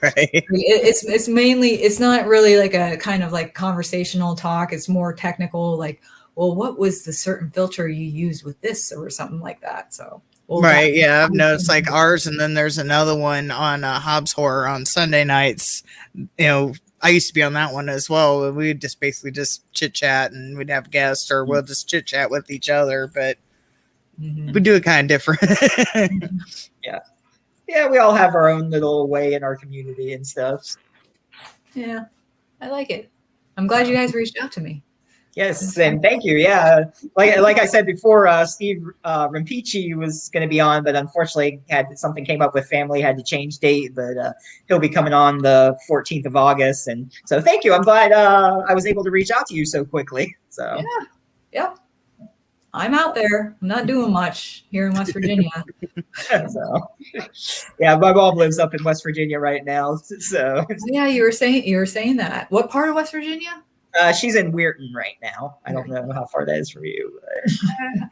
Right. It's mainly, it's not really like a kind of like conversational talk. It's more technical, like, well, what was the certain filter you used with this or something like that. So right, yeah, I've noticed like ours, and then there's another one on Hobbs Horror on Sunday nights. You know, I used to be on that one as well. We'd just basically just chit chat, and we'd have guests, or we'll just chit chat with each other. But we do it kind of different. yeah, we all have our own little way in our community and stuff. Yeah, I like it. I'm glad you guys reached out to me. Yes, and thank you. Yeah, like I said before, Steve Rimpici was going to be on, but unfortunately something came up with family, had to change date. But he'll be coming on the 14th of August, and so thank you. I'm glad I was able to reach out to you so quickly. So yeah. I'm out there. I'm not doing much here in West Virginia. So, yeah, my mom lives up in West Virginia right now. So Yeah, you were saying that. What part of West Virginia? she's in Weirton right now. I don't know how far that is from you. But.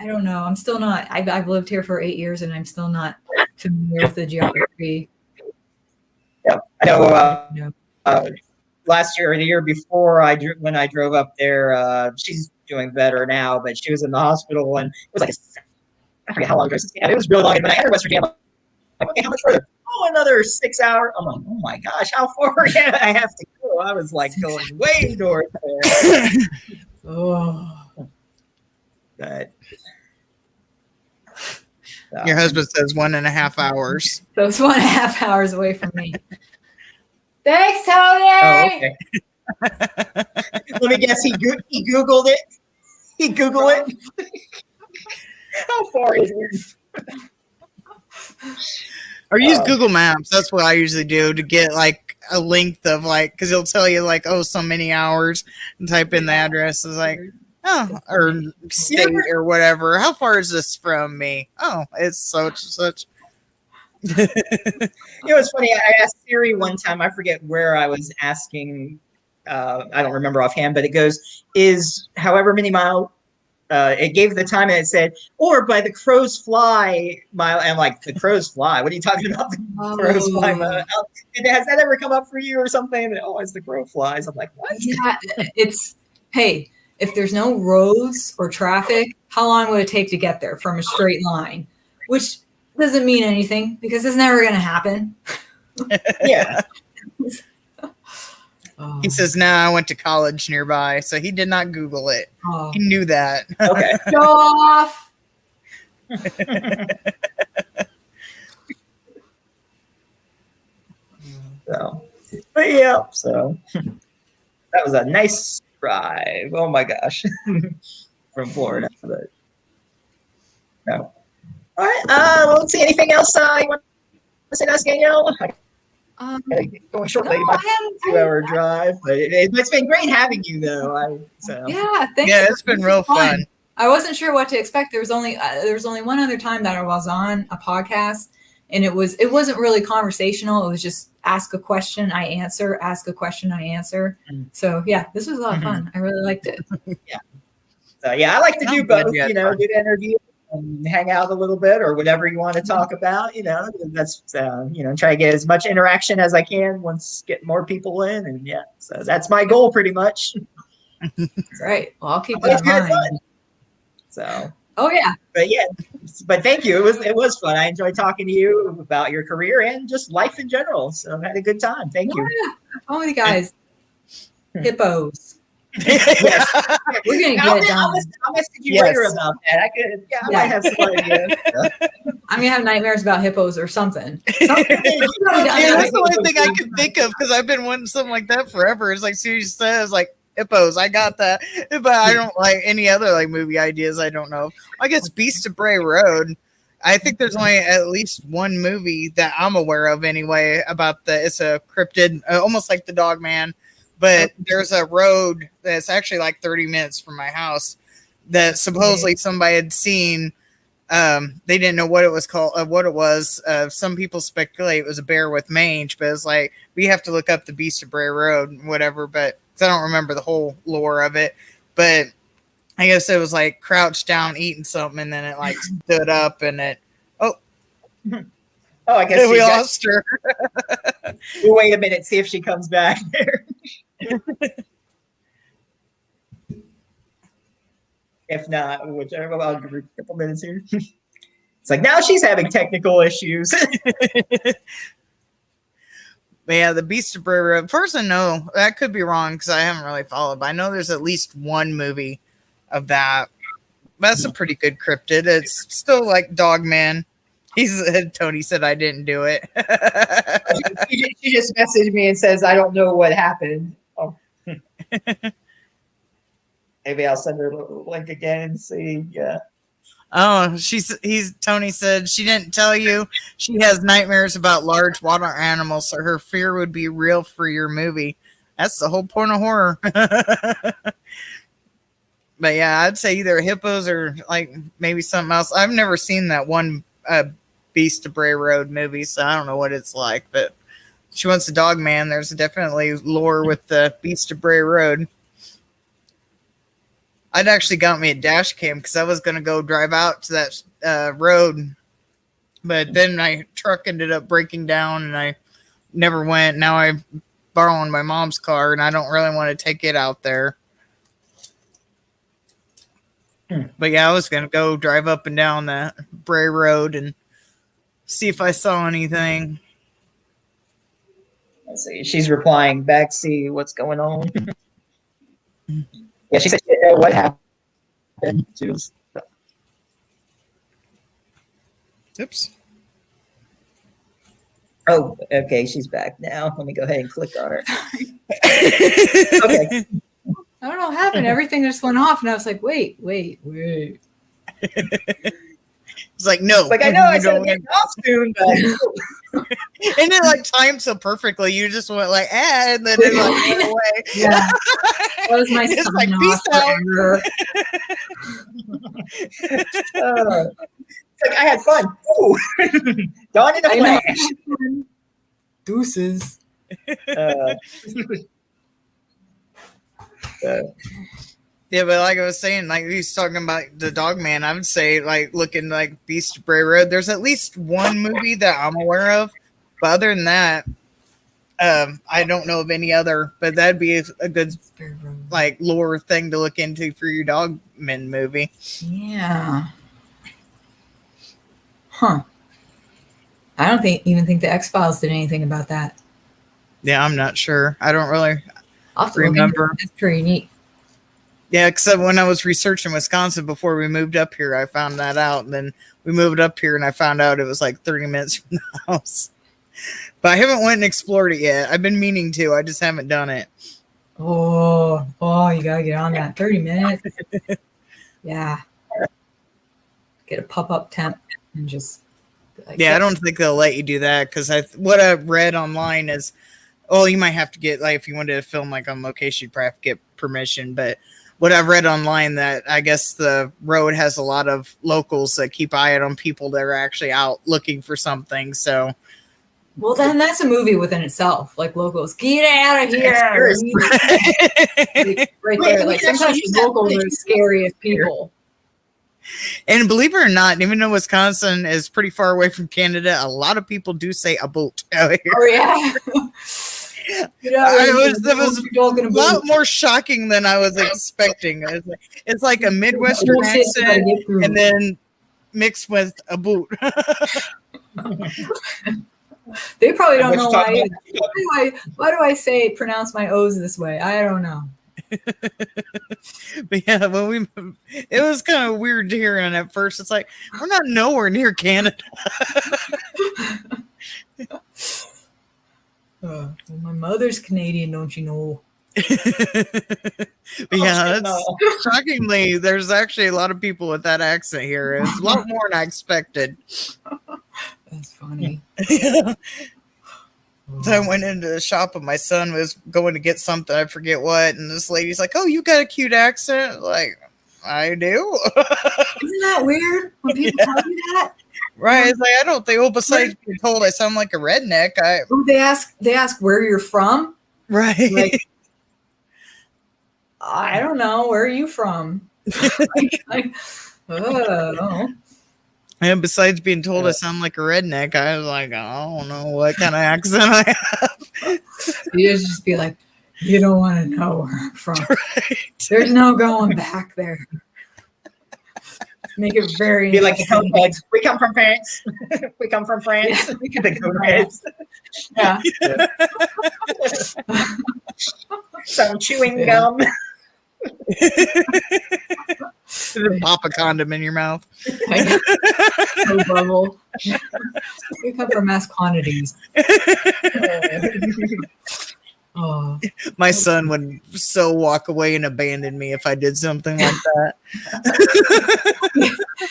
I don't know. I'm still not. I've lived here for 8 years, and I'm still not familiar with the geography. Yeah, I know. No. Last year or the year before, when I drove up there, she's doing better now, but she was in the hospital, and it was like I forget how long ago. It was really long. And when I had her in West Virginia, I'm like, okay, how much further? Oh, another 6 hours. I'm like, oh my gosh, how far can I have to go? I was like going way north there. Oh. But, Your husband says 1.5 hours. So it's 1.5 hours away from me. Thanks, Tony. Oh, okay. Let me guess. He Googled it. He Googled it. How far is it? Or use Google Maps. That's what I usually do to get like a length of like, because it'll tell you like, oh, so many hours, and type in the address. It's like, oh, or state or whatever. How far is this from me? Oh, it's such. It was funny. I asked Siri one time. I forget where I was asking. I don't remember offhand, but it goes, is however many mile. It gave the time and it said, or by the crows fly mile. And I'm like, the crows fly? What are you talking about? The crows fly mile? Has that ever come up for you or something? And, oh, as the crow flies. I'm like, what? Yeah, hey, if there's no roads or traffic, how long would it take to get there from a straight line? Which doesn't mean anything because it's never going to happen. Yeah. He says, "No, I went to college nearby," so he did not Google it. He knew that. Okay. Go off. So, but yeah, so that was a nice drive. Oh my gosh, from Florida. But no. All right. Let's see. Anything else you want to say to us, Danielle? Going shortly, No, about a 2-hour drive, but it's been great having you, though. Yeah, thanks. Yeah, it's been real fun. I wasn't sure what to expect. There was only one other time that I was on a podcast, and it wasn't really conversational. It was just ask a question, I answer. Ask a question, I answer. So yeah, this was a lot of fun. I really liked it. Yeah. So yeah, I like to do both. Do the interview and hang out a little bit or whatever you want to talk about. That's try to get as much interaction as I can once get more people in, and yeah. So that's my goal, pretty much. Right. Well, I'll keep that in mind. So. Oh yeah. But thank you. It was fun. I enjoyed talking to you about your career and just life in general. So I had a good time. Thank you. Yeah. Oh, you guys. Hippos. Yes. We're gonna get it done. I'll message you later about that. I might have some ideas. I'm gonna have nightmares about hippos or something. That's the only thing I can think of because I've been wanting something like that forever. It's like Susie says, like hippos. I got that, but I don't like any other like movie ideas. I don't know. I guess Beast of Bray Road. I think there's only at least one movie that I'm aware of anyway about it's a cryptid, almost like the Dog Man. But there's a road that's actually like 30 minutes from my house that supposedly somebody had seen. They didn't know what it was called, what it was. Some people speculate it was a bear with mange, but it's like, we have to look up the Beast of Bray Road and whatever, but I don't remember the whole lore of it. But I guess it was like crouched down eating something and then it like stood up and it, I guess we lost her. We'll wait a minute, see if she comes back there. If not, whichever, I'll give her a couple minutes here. It's like now she's having technical issues. But yeah, the Beast of Bray Road. First, I know that could be wrong because I haven't really followed, but I know there's at least one movie of that. That's a pretty good cryptid. It's still like Dog Man. Tony said I didn't do it. She just messaged me and says, I don't know what happened. Oh. Maybe I'll send her a link again and see. Yeah. Oh, Tony said she didn't tell you she has nightmares about large water animals, so her fear would be real for your movie. That's the whole point of horror. But yeah, I'd say either hippos or like maybe something else. I've never seen that one Beast of Bray Road movie, so I don't know what it's like. But She Wants a Dog Man. There's definitely lore with the Beast of Bray Road. I'd actually got me a dash cam because I was going to go drive out to that road. But then my truck ended up breaking down and I never went. Now I'm borrowing my mom's car and I don't really want to take it out there. But yeah, I was going to go drive up and down that Bray Road and see if I saw anything. Let's see. She's replying back, see what's going on. Yeah, she said, what happened? She was... Oops. Oh, okay, she's back now. Let me go ahead and click on her. Okay. I don't know what happened. Everything just went off, and I was like, wait. It's like, no. It's like, I know I said it getting off soon, but... And it like timed so perfectly. You just went like, and then it like went away. Yeah. That was my It's sign like, peace out. It's like, I had fun. Ooh. Dawn in a flash. Deuces. Yeah, but like I was saying, like he's talking about the Dog Man, I would say like looking like Beast of Bray Road. There's at least one movie that I'm aware of, but other than that, I don't know of any other. But that'd be a good like lore thing to look into for your Dogman movie. Yeah. Huh. I don't even think the X-Files did anything about that. Yeah, I'm not sure. I don't really I'll have to remember. It's pretty neat. Yeah, except when I was researching Wisconsin before we moved up here, I found that out. And then we moved up here and I found out it was like 30 minutes from the house. But I haven't went and explored it yet. I've been meaning to. I just haven't done it. Oh, you got to get on that. 30 minutes. Yeah. Get a pop-up tent and just... Like, yeah, I don't think they'll let you do that because what I read online is, you might have to get, like, if you wanted to film like on location, you'd probably have to get permission. But what I've read online that I guess the road has a lot of locals that keep eye out on people that are actually out looking for something. So, well, then that's a movie within itself. Like locals, get out of here! Right there. Like sometimes the locals are the scariest people. And believe it or not, even though Wisconsin is pretty far away from Canada, a lot of people do say a boat out here. Oh yeah. It was a lot more shocking than I was expecting. It's like a Midwestern accent and then mixed with a boot. They probably don't know why. Why do I pronounce my O's this way? I don't know. But yeah, when we moved, it was kind of weird hearing at first. It's like we're not nowhere near Canada. Well, my mother's Canadian, don't you know? Yeah, that's shockingly, there's actually a lot of people with that accent here. It's a lot more than I expected. That's funny. So I went into the shop and my son was going to get something, I forget what, and this lady's like, "Oh, you got a cute accent." Like, I do. Isn't that weird when people tell you that? Right. It's like, I don't think, besides being told I sound like a redneck, they ask where you're from. Right. Like, I don't know. Where are you from? Oh. And besides being told I sound like a redneck, I was like, I don't know what kind of accent I have. You just be like, you don't want to know where I'm from. Right. There's no going back there. Make it very be like the Coneheads. We come from France. We come from France. Yeah, we come the Coneheads. Yeah. Some chewing gum. Pop a condom in your mouth. No bubble. We come from mass quantities. Oh. My son would so walk away and abandon me if I did something like that.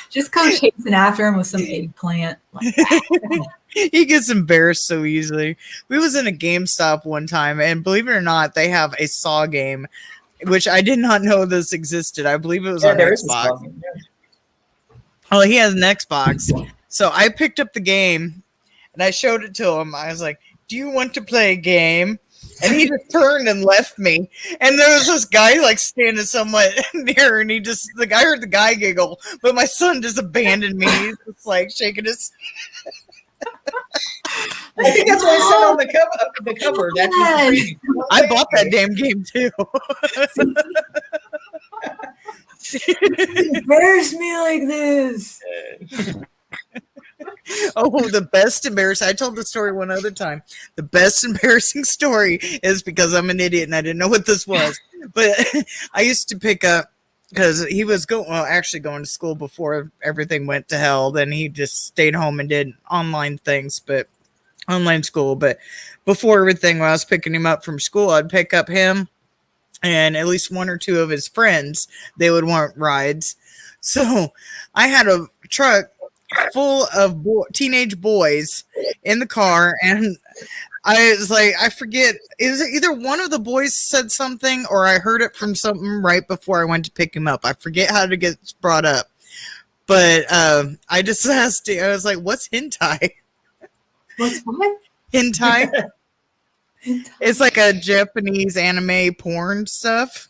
Just come chasing after him with some eggplant. He gets embarrassed so easily. We was in a GameStop one time, and believe it or not, they have a Saw game. which I did not know this existed. I believe it was Yeah, on there is a Xbox. spell game. Yeah. Oh, he has an Xbox. So I picked up the game and I showed it to him. I was like, "Do you want to play a game?" And he just turned and left me. And there was this guy like standing somewhat near, and the guy heard the guy giggle, but my son just abandoned me. He's just like shaking his. I think that's what it said on the cover. That's what the preview. I bought that damn game too. Embarrass me like this. Oh, the best embarrassing. I told the story one other time. The best embarrassing story is because I'm an idiot and I didn't know what this was. But I used to pick up, because he was actually going to school before everything went to hell. Then he just stayed home and did online school. But before everything, when I was picking him up from school, I'd pick up him and at least one or two of his friends. They would want rides. So I had a truck full of teenage boys in the car, and I was like, I forget, is it either one of the boys said something or I heard it from something right before I went to pick him up. I forget how to get brought up, but I just asked him, I was like, what's hentai? What's what? Hentai? It's like a Japanese anime porn stuff.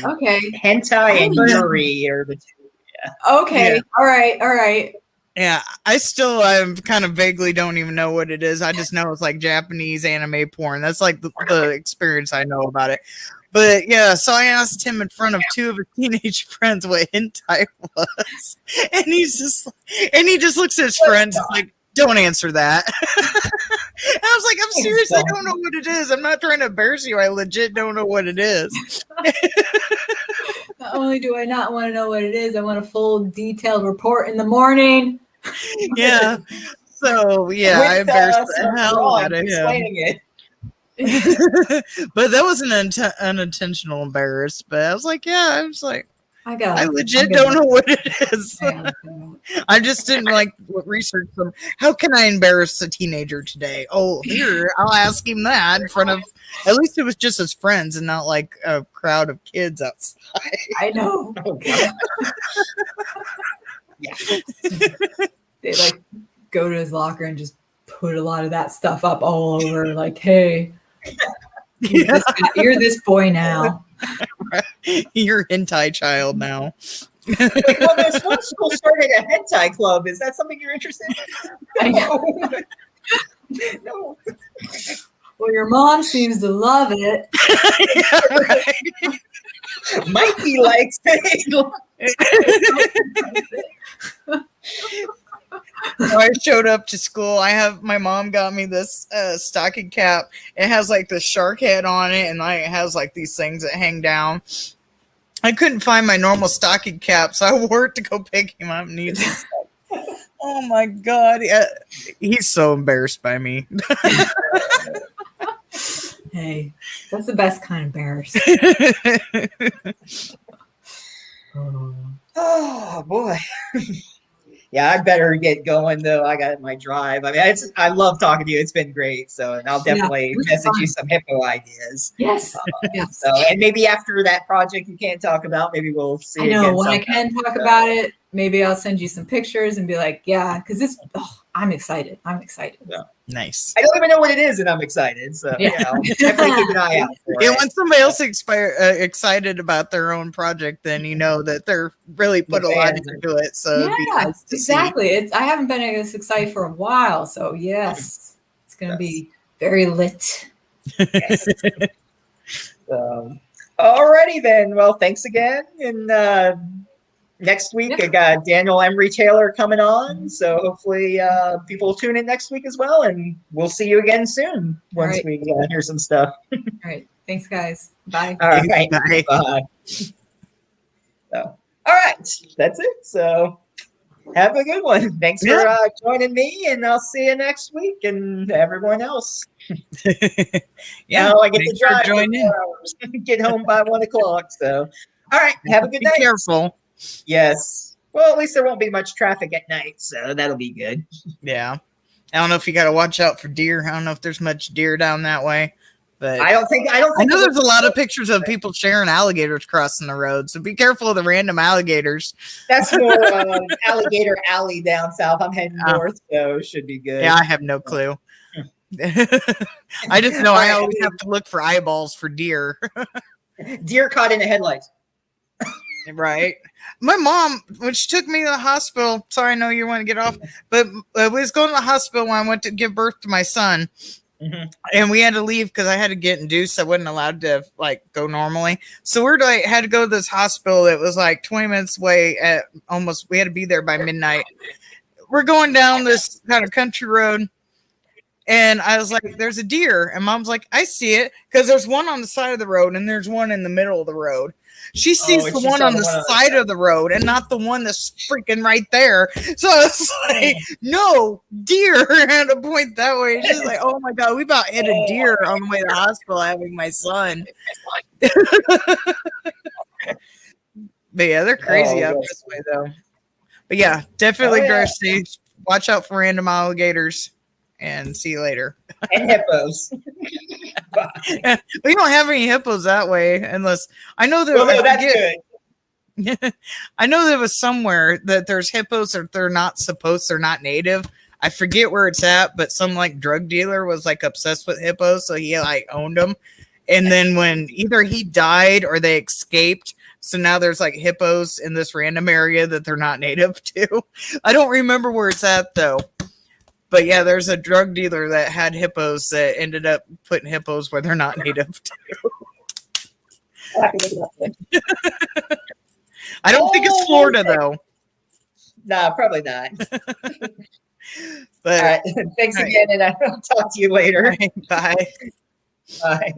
Okay. Hentai and yuri are the two. Okay. Yeah. All right. Yeah, I kind of vaguely don't even know what it is. I just know it's like Japanese anime porn. That's like the experience I know about it. But yeah, so I asked him in front of two of his teenage friends what hentai was, and he just looks at his friends and like, don't answer that. I was like, I'm serious. I don't know what it is. I'm not trying to embarrass you. I legit don't know what it is. Not only do I not want to know what it is, I want a full detailed report in the morning. Yeah. So yeah, I embarrassed the hell out of him. But that was an unintentional embarrass. But I was like, I legit don't know what it is. I just didn't research them. How can I embarrass a teenager today? Oh, here, I'll ask him that in front of, at least it was just his friends and not like a crowd of kids outside. I know. Oh, God. Yeah. They go to his locker and just put a lot of that stuff up all over. Like, hey, you're this boy now. You're hentai child now. Well, there's one school started a hentai club. Is that something you're interested in? No. Well, your mom seems to love it. Yeah, right. Mikey likes it. So I showed up to school. My mom got me this stocking cap. It has like the shark head on it, and it has like these things that hang down. I couldn't find my normal stocking cap, so I wore it to go pick him up. And oh my God, he's so embarrassed by me. Hey, that's the best kind of embarrassing. Oh boy. Yeah, I better get going though. I got my drive. I mean, I love talking to you. It's been great. So, and I'll definitely message you some hippo ideas. Yes. Yes. So, and maybe after that project you can't talk about, maybe we'll see. I know when I can talk about it. Maybe I'll send you some pictures and be like, yeah, because I'm excited. Yeah. Nice. I don't even know what it is, and I'm excited. So yeah, I'll definitely keep an eye out for it. When somebody else excited about their own project, then you know that they're really put a lot into it. So it'd be nice to exactly. I haven't been this excited for a while, so yes, it's going to be very lit. Yes. Alrighty then. Well, thanks again, and next week I got Danielle Emery Taylor coming on, so hopefully people will tune in next week as well, and we'll see you again soon once we hear some stuff. All right. Thanks, guys. Bye. All right. Bye. Bye. So, all right. That's it. So have a good one. Thanks for joining me, and I'll see you next week, and everyone else. Yeah. Now I get to drive join for 4 hours. Get home by 1 o'clock. So, all right. Have a good Be night. careful. Yes. Well, at least there won't be much traffic at night, so that'll be good. Yeah. I don't know if you got to watch out for deer. I don't know if there's much deer down that way, But I don't think I know it there's a looks- lot of pictures of people sharing alligators crossing the road, so be careful of the random alligators. That's more Alligator Alley down south. I'm heading north, so it should be good. Yeah, I have no clue. I just know I always have to look for eyeballs for deer. Deer caught in the headlights. Right. My mom, when she took me to the hospital, sorry, I know you want to get off, but I was going to the hospital when I went to give birth to my son. Mm-hmm. And we had to leave because I had to get induced. I wasn't allowed to like go normally. So we're like had to go to this hospital that was like 20 minutes away at almost, we had to be there by midnight. We're going down this kind of country road. And I was like, there's a deer. And Mom's like, I see it. Because there's one on the side of the road and there's one in the middle of the road. She sees the one on the side of the road and not the one that's freaking right there. So it's like, no, deer. I had to point that way. She's like, oh my God, we about hit a deer on the way to the hospital having my son. But yeah, they're crazy out this way though. But yeah, definitely drive safe. Watch out for random alligators. And see you later. And hippos. We don't have any hippos that way, unless I know that. Well, no, that's good. I know there was somewhere that there's hippos that they're not native. I forget where it's at, but some like drug dealer was like obsessed with hippos, so he like owned them. And then when either he died or they escaped, so now there's like hippos in this random area that they're not native to. I don't remember where it's at though. But yeah, there's a drug dealer that had hippos that ended up putting hippos where they're not native to. I don't think it's Florida though. No, probably not. But, all right. Thanks again, and I'll talk to you later. Bye. Bye.